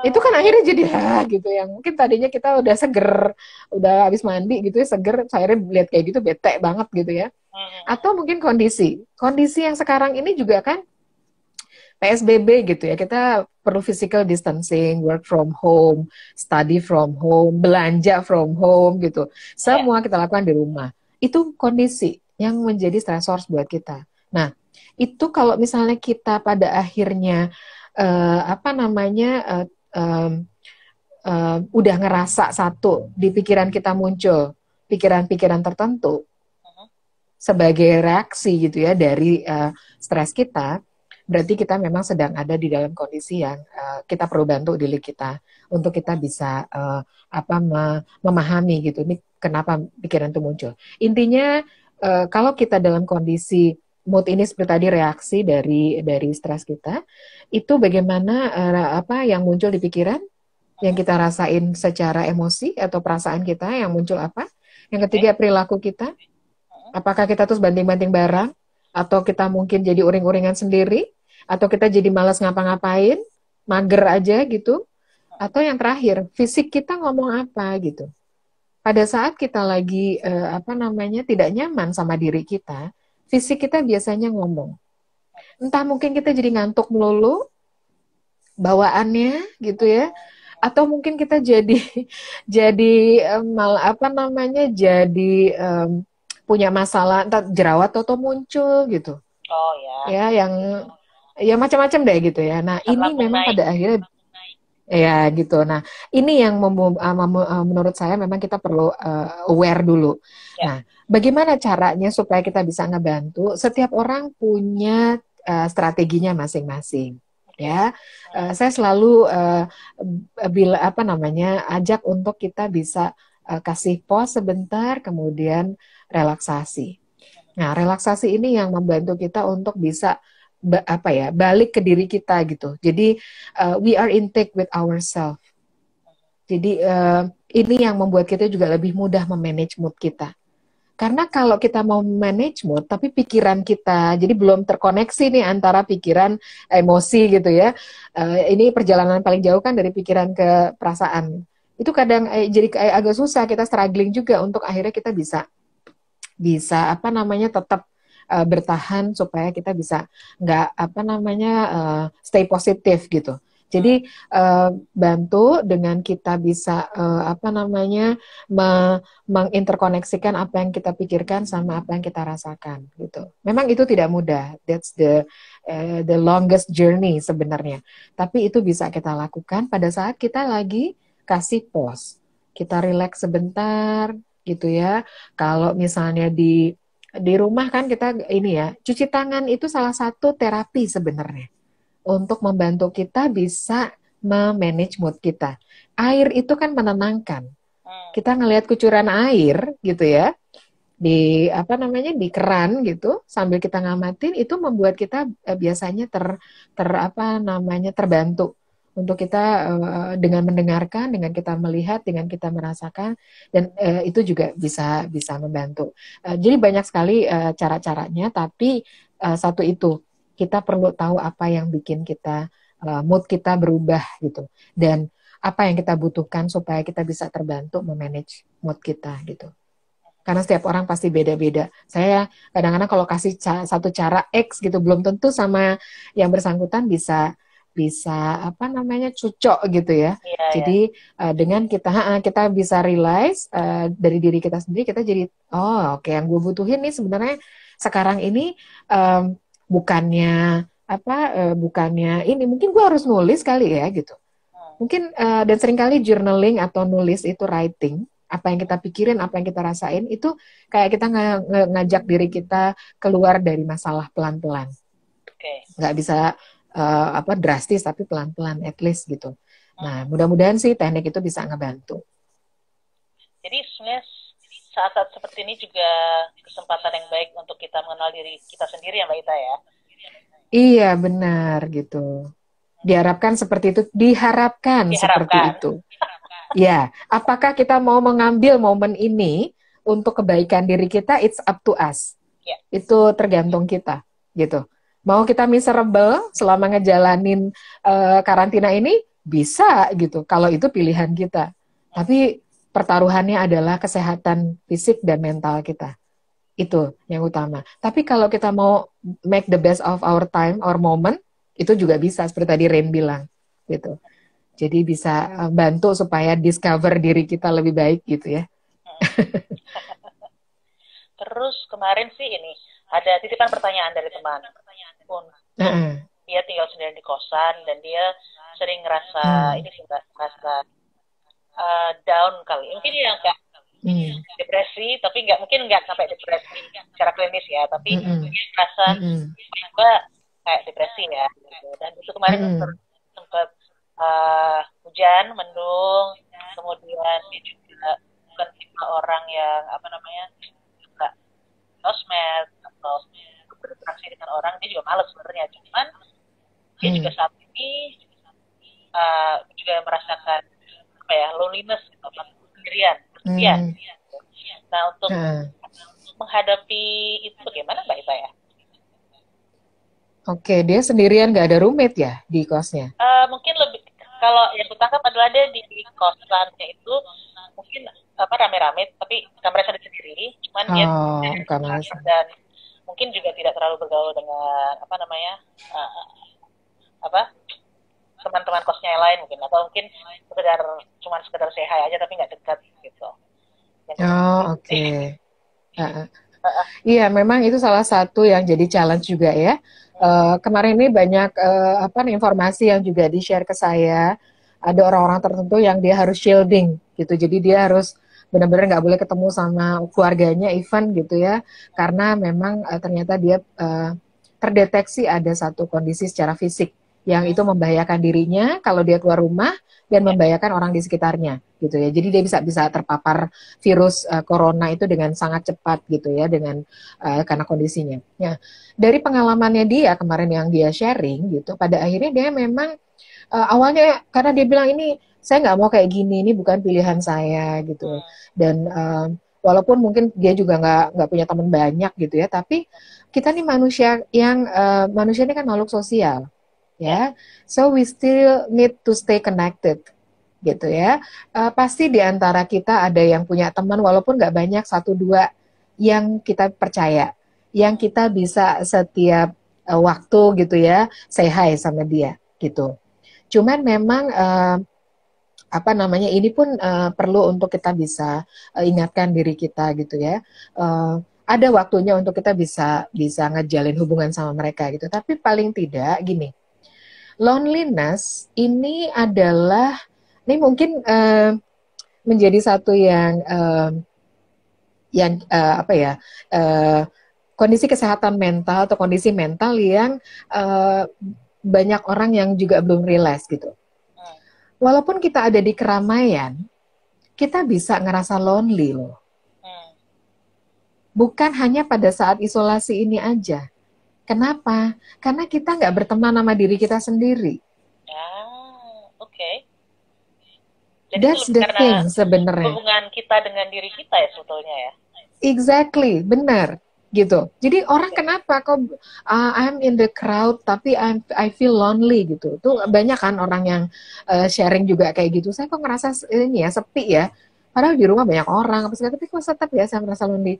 Itu kan akhirnya jadi gitu yang mungkin tadinya kita udah seger, udah habis mandi gitu ya seger, akhirnya lihat kayak gitu bete banget gitu ya. Atau mungkin kondisi yang sekarang ini juga kan PSBB gitu ya, kita perlu physical distancing, work from home, study from home, belanja from home gitu. Semua kita lakukan di rumah. Itu kondisi yang menjadi stressor buat kita. Nah, itu kalau misalnya kita pada akhirnya apa namanya udah ngerasa satu di pikiran kita muncul pikiran-pikiran tertentu sebagai reaksi gitu ya dari stres kita, berarti kita memang sedang ada di dalam kondisi yang kita perlu bantu diri kita untuk kita bisa apa memahami gitu ini kenapa pikiran itu muncul. Intinya kalau kita dalam kondisi mood ini seperti tadi reaksi dari stres kita, itu bagaimana apa yang muncul di pikiran, yang kita rasain secara emosi atau perasaan kita yang muncul apa. Yang ketiga perilaku kita, apakah kita terus banting-banting barang, atau kita mungkin jadi uring-uringan sendiri, atau kita jadi malas ngapa-ngapain, mager aja gitu, atau yang terakhir fisik kita ngomong apa gitu. Pada saat kita lagi apa namanya tidak nyaman sama diri kita, fisik kita biasanya ngomong. Entah mungkin kita jadi ngantuk melulu, bawaannya gitu ya, atau mungkin kita jadi apa namanya jadi punya masalah entah jerawat atau muncul gitu.
Oh ya.
Ya yang ya macam-macam deh gitu ya. Nah, ini memang pada akhirnya ya gitu. Nah, ini yang menurut saya memang kita perlu aware dulu. Nah, bagaimana caranya supaya kita bisa ngebantu? Setiap orang punya strateginya masing-masing. Ya, saya selalu apa namanya ajak untuk kita bisa kasih pause sebentar, kemudian relaksasi. Nah, relaksasi ini yang membantu kita untuk bisa balik ke diri kita gitu. Jadi we are in touch with ourselves. Jadi ini yang membuat kita juga lebih mudah memanage mood kita. Karena kalau kita mau manage mood, tapi pikiran kita jadi belum terkoneksi nih antara pikiran, emosi gitu ya. Ini perjalanan paling jauh kan dari pikiran ke perasaan. Itu kadang jadi kayak agak susah, kita struggling juga untuk akhirnya kita bisa bisa tetap bertahan supaya kita bisa nggak stay positif gitu. Jadi bantu dengan kita bisa menginterkoneksikan apa yang kita pikirkan sama apa yang kita rasakan gitu. Memang itu tidak mudah. That's the longest journey sebenarnya. Tapi itu bisa kita lakukan pada saat kita lagi kasih pause. Kita relax sebentar gitu ya. Kalau misalnya di rumah kan kita ini ya, cuci tangan itu salah satu terapi sebenarnya untuk membantu kita bisa memanage mood kita. Air itu kan menenangkan. Kita ngelihat kucuran air gitu ya di di keran gitu sambil kita ngamatin itu membuat kita biasanya terbantu untuk kita dengan mendengarkan, dengan kita melihat, dengan kita merasakan, dan itu juga bisa bisa membantu. Jadi banyak sekali cara-caranya, tapi satu itu kita perlu tahu apa yang bikin kita mood kita berubah gitu, dan apa yang kita butuhkan supaya kita bisa terbantu memanage mood kita gitu. Karena setiap orang pasti beda-beda. Saya kadang-kadang kalau kasih satu cara X gitu belum tentu sama yang bersangkutan bisa cocok gitu ya.
Iya,
Jadi dengan kita bisa realize dari diri kita sendiri, kita jadi oke, yang gue butuhin nih sebenarnya sekarang ini bukannya ini, mungkin gue harus nulis kali ya gitu. Mungkin dan seringkali journaling atau nulis itu writing, apa yang kita pikirin, apa yang kita rasain, itu kayak kita ngajak diri kita keluar dari masalah pelan-pelan. Nggak bisa drastis, tapi pelan-pelan at least gitu. Nah, mudah-mudahan sih teknik itu bisa ngebantu.
Jadi sebenarnya saat-saat seperti ini juga kesempatan yang baik untuk kita mengenal diri kita sendiri ya Mbak Ita ya.
Iya, benar gitu. Diharapkan seperti itu, diharapkan seperti itu. Ya, apakah kita mau mengambil momen ini untuk kebaikan diri kita, it's up to us. Itu tergantung kita, gitu. Mau kita miserable selama ngejalanin karantina ini, bisa gitu, kalau itu pilihan kita. Tapi pertaruhannya adalah kesehatan fisik dan mental kita. Itu yang utama. Tapi kalau kita mau make the best of our time, our moment, itu juga bisa, seperti tadi Rain bilang, gitu. Jadi bisa bantu supaya discover diri kita lebih baik gitu ya.
Terus kemarin sih ini ada titipan pertanyaan dari teman. Dia tinggal sendirian di kosan dan dia sering ngerasa down kali. Mungkin dia nggak depresi, tapi mungkin nggak sampai depresi secara klinis ya, tapi dia ngerasa gue kayak depresi ya. Gitu. Dan itu kemarin sempat hujan, mendung, kemudian dia juga bukan tipe orang yang suka sosmed atau berinteraksi dengan orang, dia juga malas sebenarnya, cuman dia juga saat ini juga merasakan loneliness gitu, sendirian. Nah, untuk menghadapi itu bagaimana Mbak Ita ya?
Oke, dia sendirian, nggak ada roommate ya di kosnya?
Mungkin lebih, kalau yang kutangkap adalah dia di kosannya itu mungkin rame-rame, tapi kamarnya sendiri, cuman dia dan mungkin juga tidak terlalu bergaul dengan teman-teman kosnya yang lain mungkin, atau mungkin sekedar say hi aja tapi nggak dekat gitu.
Oke. Iya, memang itu salah satu yang jadi challenge juga ya. Kemarin ini banyak informasi yang juga di-share ke saya. Ada orang-orang tertentu yang dia harus shielding gitu. Jadi dia harus benar-benar nggak boleh ketemu sama keluarganya, even gitu ya. Karena memang ternyata dia terdeteksi ada satu kondisi secara fisik yang itu membahayakan dirinya kalau dia keluar rumah dan membahayakan orang di sekitarnya gitu ya. Jadi dia bisa terpapar virus corona itu dengan sangat cepat gitu ya dengan karena kondisinya. Ya, dari pengalamannya dia kemarin yang dia sharing gitu, pada akhirnya dia memang awalnya karena dia bilang ini saya nggak mau kayak gini, ini bukan pilihan saya gitu. Dan walaupun mungkin dia juga nggak punya teman banyak gitu ya, tapi kita nih manusia ini kan makhluk sosial ya, so we still need to stay connected gitu ya. Pasti di antara kita ada yang punya teman walaupun nggak banyak, satu dua yang kita percaya, yang kita bisa setiap waktu gitu ya say hi sama dia gitu. Cuman memang apa namanya ini pun perlu untuk kita bisa ingatkan diri kita gitu ya. Ada waktunya untuk kita bisa ngejalin hubungan sama mereka gitu. Tapi paling tidak gini, loneliness ini adalah ini mungkin menjadi satu yang apa ya kondisi kesehatan mental atau kondisi mental yang banyak orang yang juga belum realize gitu. Walaupun kita ada di keramaian, kita bisa ngerasa lonely loh. Bukan hanya pada saat isolasi ini aja. Kenapa? Karena kita nggak berteman sama diri kita sendiri.
Oke. Jadi
that's the thing sebenarnya.
Hubungan kita dengan diri kita ya sebetulnya ya.
Exactly, benar. Gitu. Jadi orang kenapa kok I'm in the crowd tapi I feel lonely gitu. Tuh banyak kan orang yang sharing juga kayak gitu. Saya kok ngerasa ini ya sepi ya. Padahal di rumah banyak orang tapi kok tetap ya saya merasa lonely.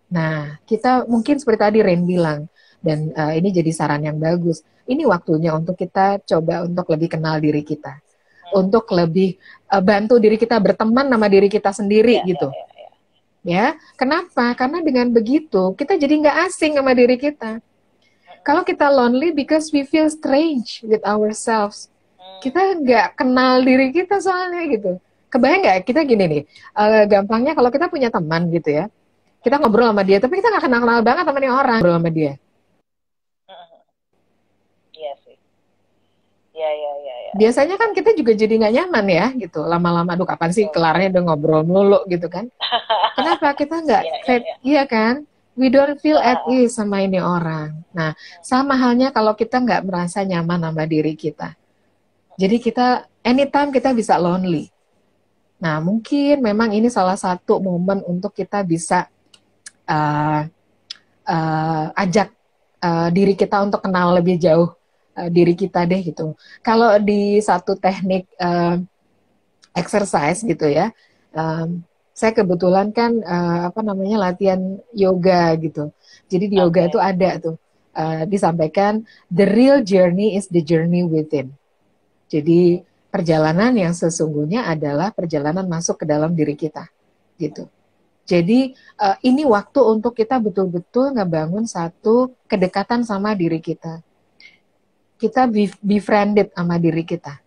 Nah, kita mungkin seperti tadi Ren bilang dan ini jadi saran yang bagus. Ini waktunya untuk kita coba untuk lebih kenal diri kita. Untuk lebih bantu diri kita berteman sama diri kita sendiri gitu. Ya, kenapa? Karena dengan begitu kita jadi nggak asing sama diri kita. Kalau kita lonely because we feel strange with ourselves, kita nggak kenal diri kita soalnya gitu. Kebayang nggak? Kita gini nih, gampangnya kalau kita punya teman gitu ya, kita ngobrol sama dia, tapi kita nggak kenal-kenal banget sama nih orang ngobrol sama dia.
Iya sih. Iya.
Biasanya kan kita juga jadi nggak nyaman ya gitu. Lama-lama, aduh kapan sih kelarnya udah ngobrol mulu gitu kan. Kenapa kita nggak iya kan? We don't feel at ease sama ini orang. Nah, sama halnya kalau kita nggak merasa nyaman sama diri kita. Jadi kita, anytime kita bisa lonely. Nah, mungkin memang ini salah satu momen untuk kita bisa ajak diri kita untuk kenal lebih jauh diri kita deh gitu. Kalau di satu teknik exercise gitu ya, saya kebetulan kan latihan yoga gitu. Jadi di yoga itu ada tuh disampaikan the real journey is the journey within. Jadi perjalanan yang sesungguhnya adalah perjalanan masuk ke dalam diri kita gitu. Jadi ini waktu untuk kita betul-betul ngebangun satu kedekatan sama diri kita. Kita befriended sama diri kita.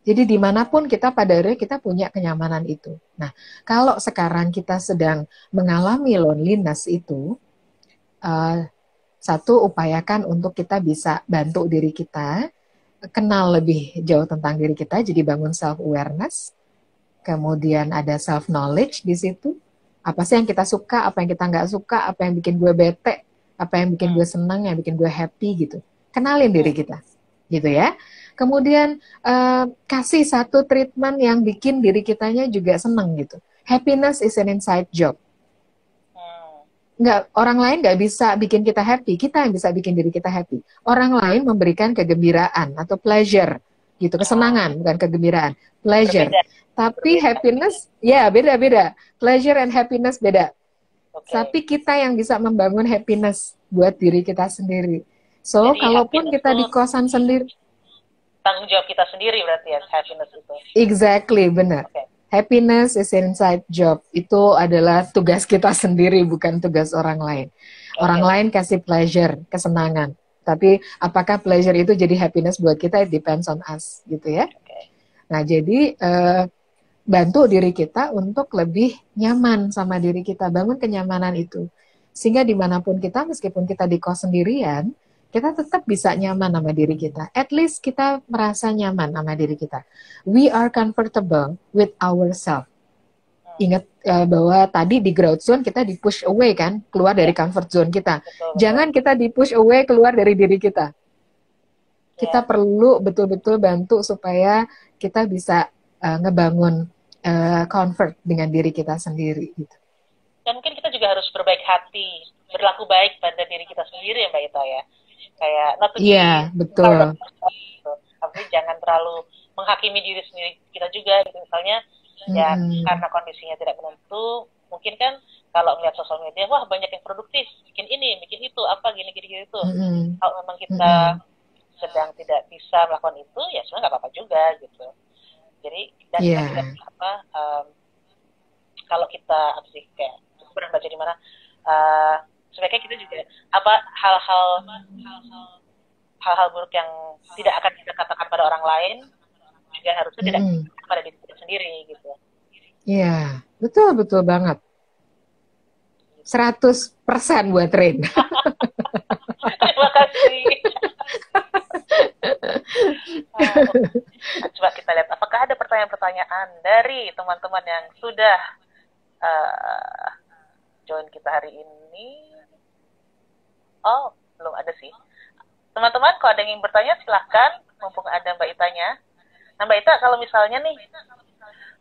Jadi dimanapun kita pada akhirnya kita punya kenyamanan itu. Nah, kalau sekarang kita sedang mengalami loneliness itu, satu, upayakan untuk kita bisa bantu diri kita, kenal lebih jauh tentang diri kita, jadi bangun self-awareness, kemudian ada self-knowledge di situ, apa sih yang kita suka, apa yang kita nggak suka, apa yang bikin gue bete, apa yang bikin gue senang, yang bikin gue happy gitu. Kenalin diri kita, gitu ya. Kemudian kasih satu treatment yang bikin diri kitanya juga senang gitu. Happiness is an inside job. Nggak, orang lain nggak bisa bikin kita happy, kita yang bisa bikin diri kita happy. Orang lain memberikan kegembiraan atau pleasure, gitu, kesenangan, bukan kegembiraan, pleasure. Tapi happiness, ya beda-beda. Pleasure and happiness beda. Tapi kita yang bisa membangun happiness buat diri kita sendiri. So, jadi, kalaupun kita di kosan sendiri,
tanggung jawab kita sendiri berarti ya, happiness itu.
Exactly, benar. Happiness is inside job. Itu adalah tugas kita sendiri, bukan tugas orang lain. Orang lain kasih pleasure, kesenangan. Tapi apakah pleasure itu jadi happiness buat kita, it depends on us, gitu ya. Nah, jadi bantu diri kita untuk lebih nyaman sama diri kita, bangun kenyamanan itu. Sehingga dimanapun kita, meskipun kita di kos sendirian, kita tetap bisa nyaman sama diri kita. At least kita merasa nyaman sama diri kita. We are comfortable with ourselves. Ingat bahwa tadi di growth zone kita di push away kan, keluar dari comfort zone kita.
Betul.
Jangan kita di push away keluar dari diri kita. Kita perlu betul-betul bantu supaya kita bisa ngebangun comfort dengan diri kita sendiri gitu.
Dan mungkin kita juga harus berbaik hati, berlaku baik pada diri kita sendiri ya Mbak Ita ya. Kayak not to be
betul.
Gitu. Tapi jangan terlalu menghakimi diri sendiri kita juga gitu. Misalnya ya karena kondisinya tidak menentu, mungkin kan kalau ngeliat sosial media, wah banyak yang produktif, bikin ini, bikin itu, apa gini-gini itu. Kalau memang kita sedang tidak bisa melakukan itu, ya sebenarnya nggak apa-apa juga gitu. Jadi dan kita tidak kalau kita apa sih kayak pernah baca di mana sebaiknya kita juga hal-hal buruk yang tidak akan kita katakan pada orang lain juga harusnya tidak pada diri kita sendiri gitu.
Iya, betul banget. 100% buat Rin.
Terima kasih. Coba kita lihat apakah ada pertanyaan-pertanyaan dari teman-teman yang sudah join kita hari ini. Oh, belum ada sih. Teman-teman, kalau ada yang ingin bertanya silahkan, mumpung ada Mbak Itanya. Nah Mbak Ita, kalau misalnya nih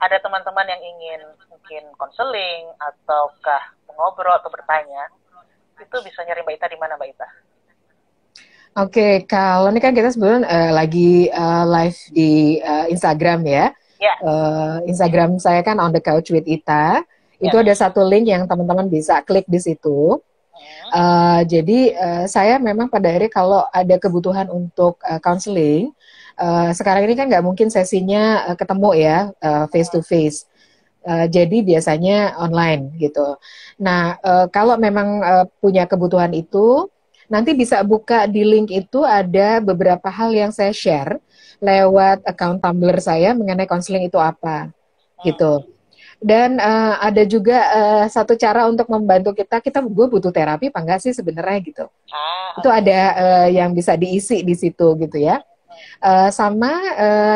ada teman-teman yang ingin mungkin konseling ataukah mengobrol atau bertanya, itu bisa nyari Mbak Ita di mana Mbak Ita?
Oke, kalau ini kan kita sebenarnya lagi live di Instagram ya. Instagram saya kan On The Couch with Ita. Itu ada satu link yang teman-teman bisa klik di situ. Jadi saya memang pada akhirnya kalau ada kebutuhan untuk counseling, sekarang ini kan nggak mungkin sesinya ketemu ya, face to face. Jadi biasanya online gitu. Nah, kalau memang punya kebutuhan itu, nanti bisa buka di link itu ada beberapa hal yang saya share lewat account Tumblr saya mengenai counseling itu apa, gitu. Dan ada juga satu cara untuk membantu gue butuh terapi apa enggak sih sebenarnya gitu. Itu ada yang bisa diisi di situ gitu ya. Sama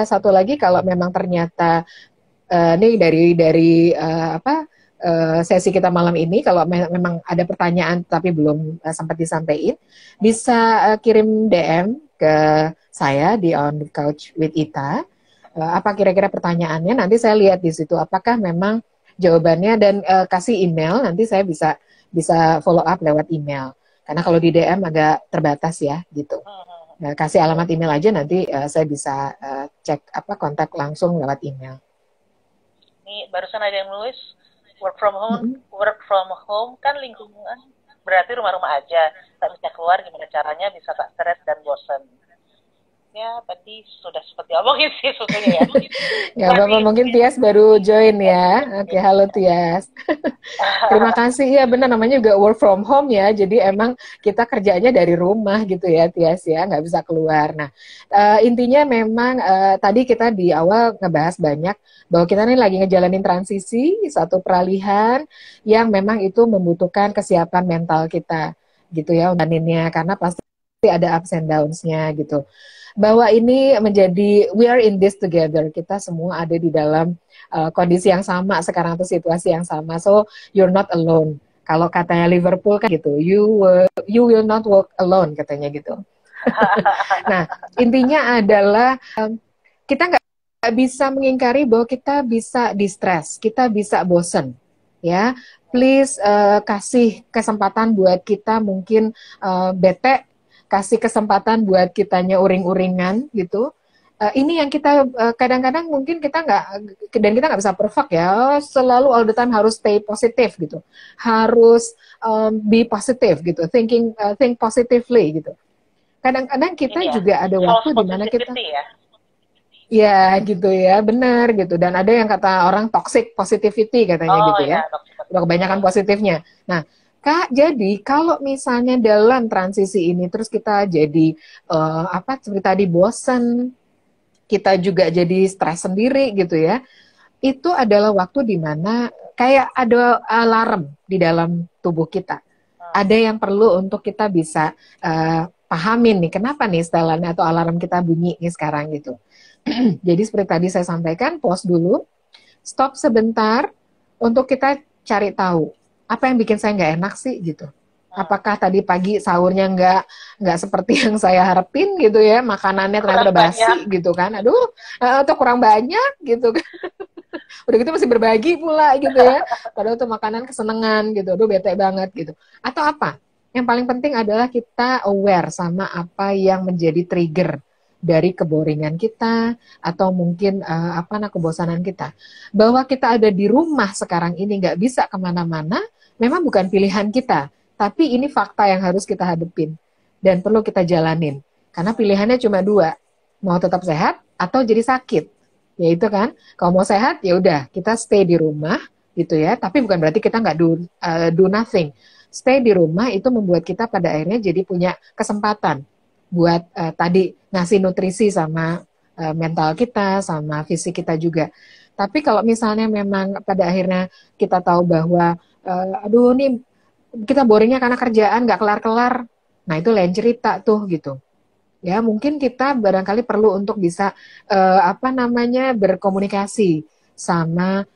satu lagi kalau memang ternyata nih dari sesi kita malam ini, kalau memang ada pertanyaan tapi belum sempat disampaikan, bisa kirim DM ke saya di On The Couch with Ita. Apa kira-kira pertanyaannya, nanti saya lihat di situ apakah memang jawabannya, dan kasih email, nanti saya bisa follow up lewat email. Karena kalau di DM agak terbatas ya gitu. Nah, kasih alamat email aja, nanti saya bisa cek kontak langsung lewat email.
Ini barusan ada yang nulis work from home kan lingkungan berarti rumah-rumah aja, tak bisa keluar, gimana caranya bisa tak stres dan bosan. Ya, tadi sudah seperti omongin sih sebetulnya ya.
Ya, Bapak mungkin Tias baru join ya. Oke, halo Tias. Terima kasih. Ya, benar, namanya juga work from home ya. Jadi emang kita kerjanya dari rumah gitu ya, Tias ya, nggak bisa keluar. Nah, intinya memang tadi kita di awal ngebahas banyak bahwa kita nih lagi ngejalanin transisi, satu peralihan yang memang itu membutuhkan kesiapan mental kita gitu ya, karena pasti ada ups and downs-nya gitu. Bahwa ini menjadi we are in this together, kita semua ada di dalam kondisi yang sama sekarang, atau situasi yang sama, so you're not alone. Kalau katanya Liverpool kan gitu, you will not walk alone katanya gitu. Nah, intinya adalah kita nggak bisa mengingkari bahwa kita bisa distress, kita bisa bosen ya. Please kasih kesempatan buat kita mungkin bete, kasih kesempatan buat kitanya uring-uringan gitu. Ini yang kita kadang-kadang mungkin kita nggak bisa perfect ya, selalu all the time harus stay positif gitu, harus be positive gitu, think positively gitu. Kadang-kadang kita juga ada waktu di mana kita ya gitu ya, benar gitu. Dan ada yang kata orang toxic positivity katanya gitu ya, udah kebanyakan positifnya. Nah, Kak, jadi kalau misalnya dalam transisi ini terus kita jadi seperti tadi bosan, kita juga jadi stres sendiri gitu ya. Itu adalah waktu di mana kayak ada alarm di dalam tubuh kita. Ada yang perlu untuk kita bisa pahamin nih, kenapa nih setelan atau alarm kita bunyi nih sekarang gitu. Jadi seperti tadi saya sampaikan, pause dulu, stop sebentar untuk kita cari tahu apa yang bikin saya nggak enak sih gitu. Apakah tadi pagi sahurnya nggak seperti yang saya harapin gitu ya, makanannya ternyata udah basi gitu kan, aduh, atau kurang banyak gitu kan. Udah gitu masih berbagi pula gitu ya, padahal tuh makanan kesenangan gitu, aduh bete banget gitu. Atau apa? Yang paling penting adalah kita aware sama apa yang menjadi trigger dari keboringan kita atau mungkin kebosanan kita. Bahwa kita ada di rumah sekarang ini nggak bisa kemana-mana, memang bukan pilihan kita, tapi ini fakta yang harus kita hadepin dan perlu kita jalanin. Karena pilihannya cuma dua, mau tetap sehat atau jadi sakit. Ya itu kan, kalau mau sehat ya udah kita stay di rumah gitu ya. Tapi bukan berarti kita nggak do nothing. Stay di rumah itu membuat kita pada akhirnya jadi punya kesempatan buat tadi ngasih nutrisi sama mental kita, sama fisik kita juga. Tapi kalau misalnya memang pada akhirnya kita tahu bahwa aduh nih kita boringnya karena kerjaan nggak kelar-kelar, nah itu lain cerita tuh gitu. Ya mungkin kita barangkali perlu untuk bisa berkomunikasi sama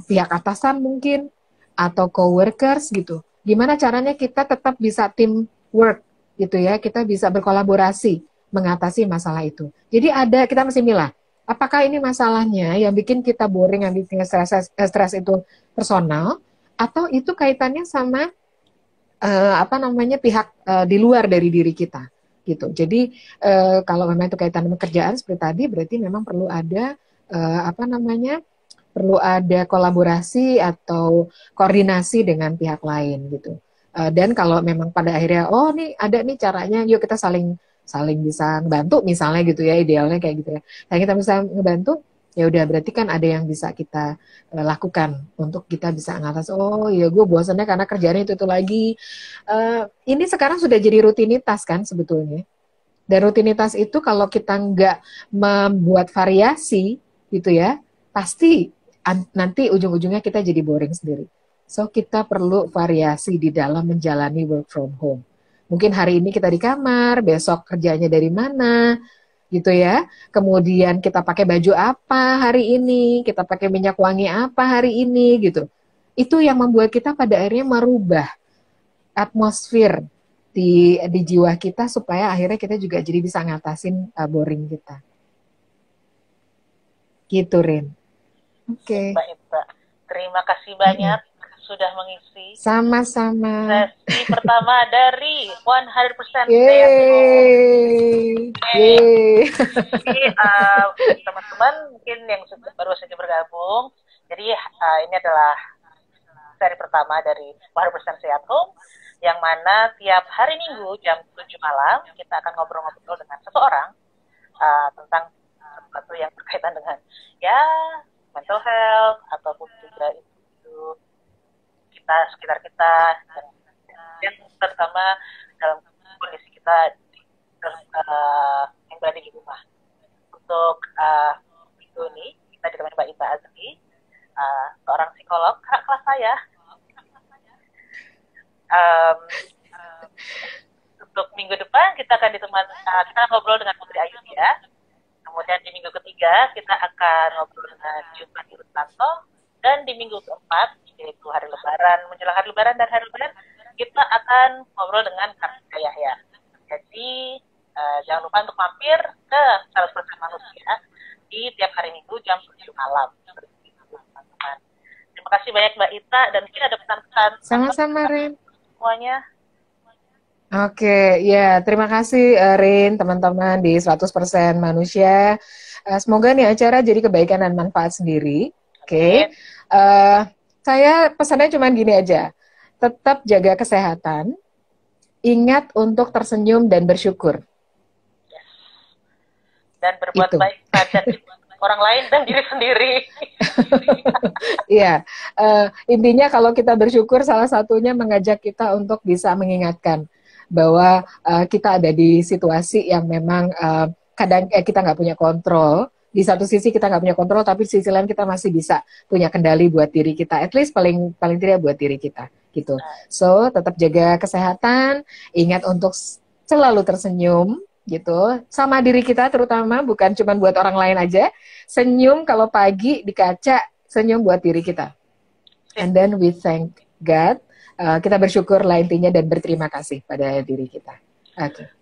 pihak atasan mungkin atau coworkers gitu. Gimana caranya kita tetap bisa teamwork gitu ya, kita bisa berkolaborasi mengatasi masalah itu. Jadi kita mesti milah, apakah ini masalahnya yang bikin kita boring, yang bikin stres itu personal, atau itu kaitannya sama pihak di luar dari diri kita gitu. Jadi kalau memang itu kaitan dengan kerjaan seperti tadi, berarti memang perlu ada perlu ada kolaborasi atau koordinasi dengan pihak lain gitu. Dan kalau memang pada akhirnya nih ada nih caranya, yuk kita saling bisa ngebantu misalnya gitu ya, idealnya kayak gitu ya. Nah kita bisa ngebantu, ya udah berarti kan ada yang bisa kita lakukan untuk kita bisa ngatas. Ya gue bosannya karena kerjanya itu lagi. Ini sekarang sudah jadi rutinitas kan sebetulnya. Dan rutinitas itu kalau kita nggak membuat variasi gitu ya, pasti nanti ujung-ujungnya kita jadi boring sendiri. So kita perlu variasi di dalam menjalani work from home. Mungkin hari ini kita di kamar, besok kerjanya dari mana, gitu ya. Kemudian kita pakai baju apa hari ini, kita pakai minyak wangi apa hari ini, gitu. Itu yang membuat kita pada akhirnya merubah atmosfer di jiwa kita supaya akhirnya kita juga jadi bisa ngatasin boring kita. Gitu, Rin. Oke.
Mbak Ita, terima kasih banyak sudah mengisi.
Sama-sama.
Sesi pertama dari 100%
Yeay.
Jadi teman-teman mungkin yang baru saja bergabung, jadi ini adalah seri pertama dari 100% Stay at Home, yang mana tiap hari Minggu jam 7 malam kita akan ngobrol-ngobrol dengan seseorang tentang sesuatu yang berkaitan dengan ya mental health ataupun juga itu sekitar kita dan terutama dalam kondisi kita yang berada di rumah. Untuk minggu ini kita ditemani Mbak Ita Azri, seorang psikolog kakak kelas saya. Untuk minggu depan kita akan kita ngobrol dengan Putri Ayudhya. Kemudian di minggu ketiga kita akan ngobrol dengan Yusman Rustanto, dan di minggu keempat yaitu hari Lebaran, menjelang hari Lebaran dan hari Lebaran, kita akan ngobrol dengan Kartika Yahya. Jadi jangan lupa untuk mampir ke 100% Manusia di tiap hari Minggu jam 7 malam. Teman-teman. Terima kasih banyak Mbak Ita, dan mungkin ada pesan-pesan
sama-sama Rin
semuanya.
Oke, ya terima kasih Rin, teman-teman di 100% Manusia. Semoga nih acara jadi kebaikan dan manfaat sendiri. Oke. Saya pesannya cuma gini aja, tetap jaga kesehatan, ingat untuk tersenyum dan bersyukur.
Yes. Dan berbuat baik pada orang lain dan diri sendiri.
Iya, intinya kalau kita bersyukur, salah satunya mengajak kita untuk bisa mengingatkan bahwa kita ada di situasi yang memang kadang kita nggak punya kontrol. Di satu sisi kita nggak punya kontrol, tapi di sisi lain kita masih bisa punya kendali buat diri kita. At least paling tidak buat diri kita. gitu. So tetap jaga kesehatan, ingat untuk selalu tersenyum gitu, sama diri kita terutama, bukan cuma buat orang lain aja. Senyum kalau pagi di kaca, senyum buat diri kita. And then we thank God. Kita bersyukur lah intinya dan berterima kasih pada diri kita. Oke.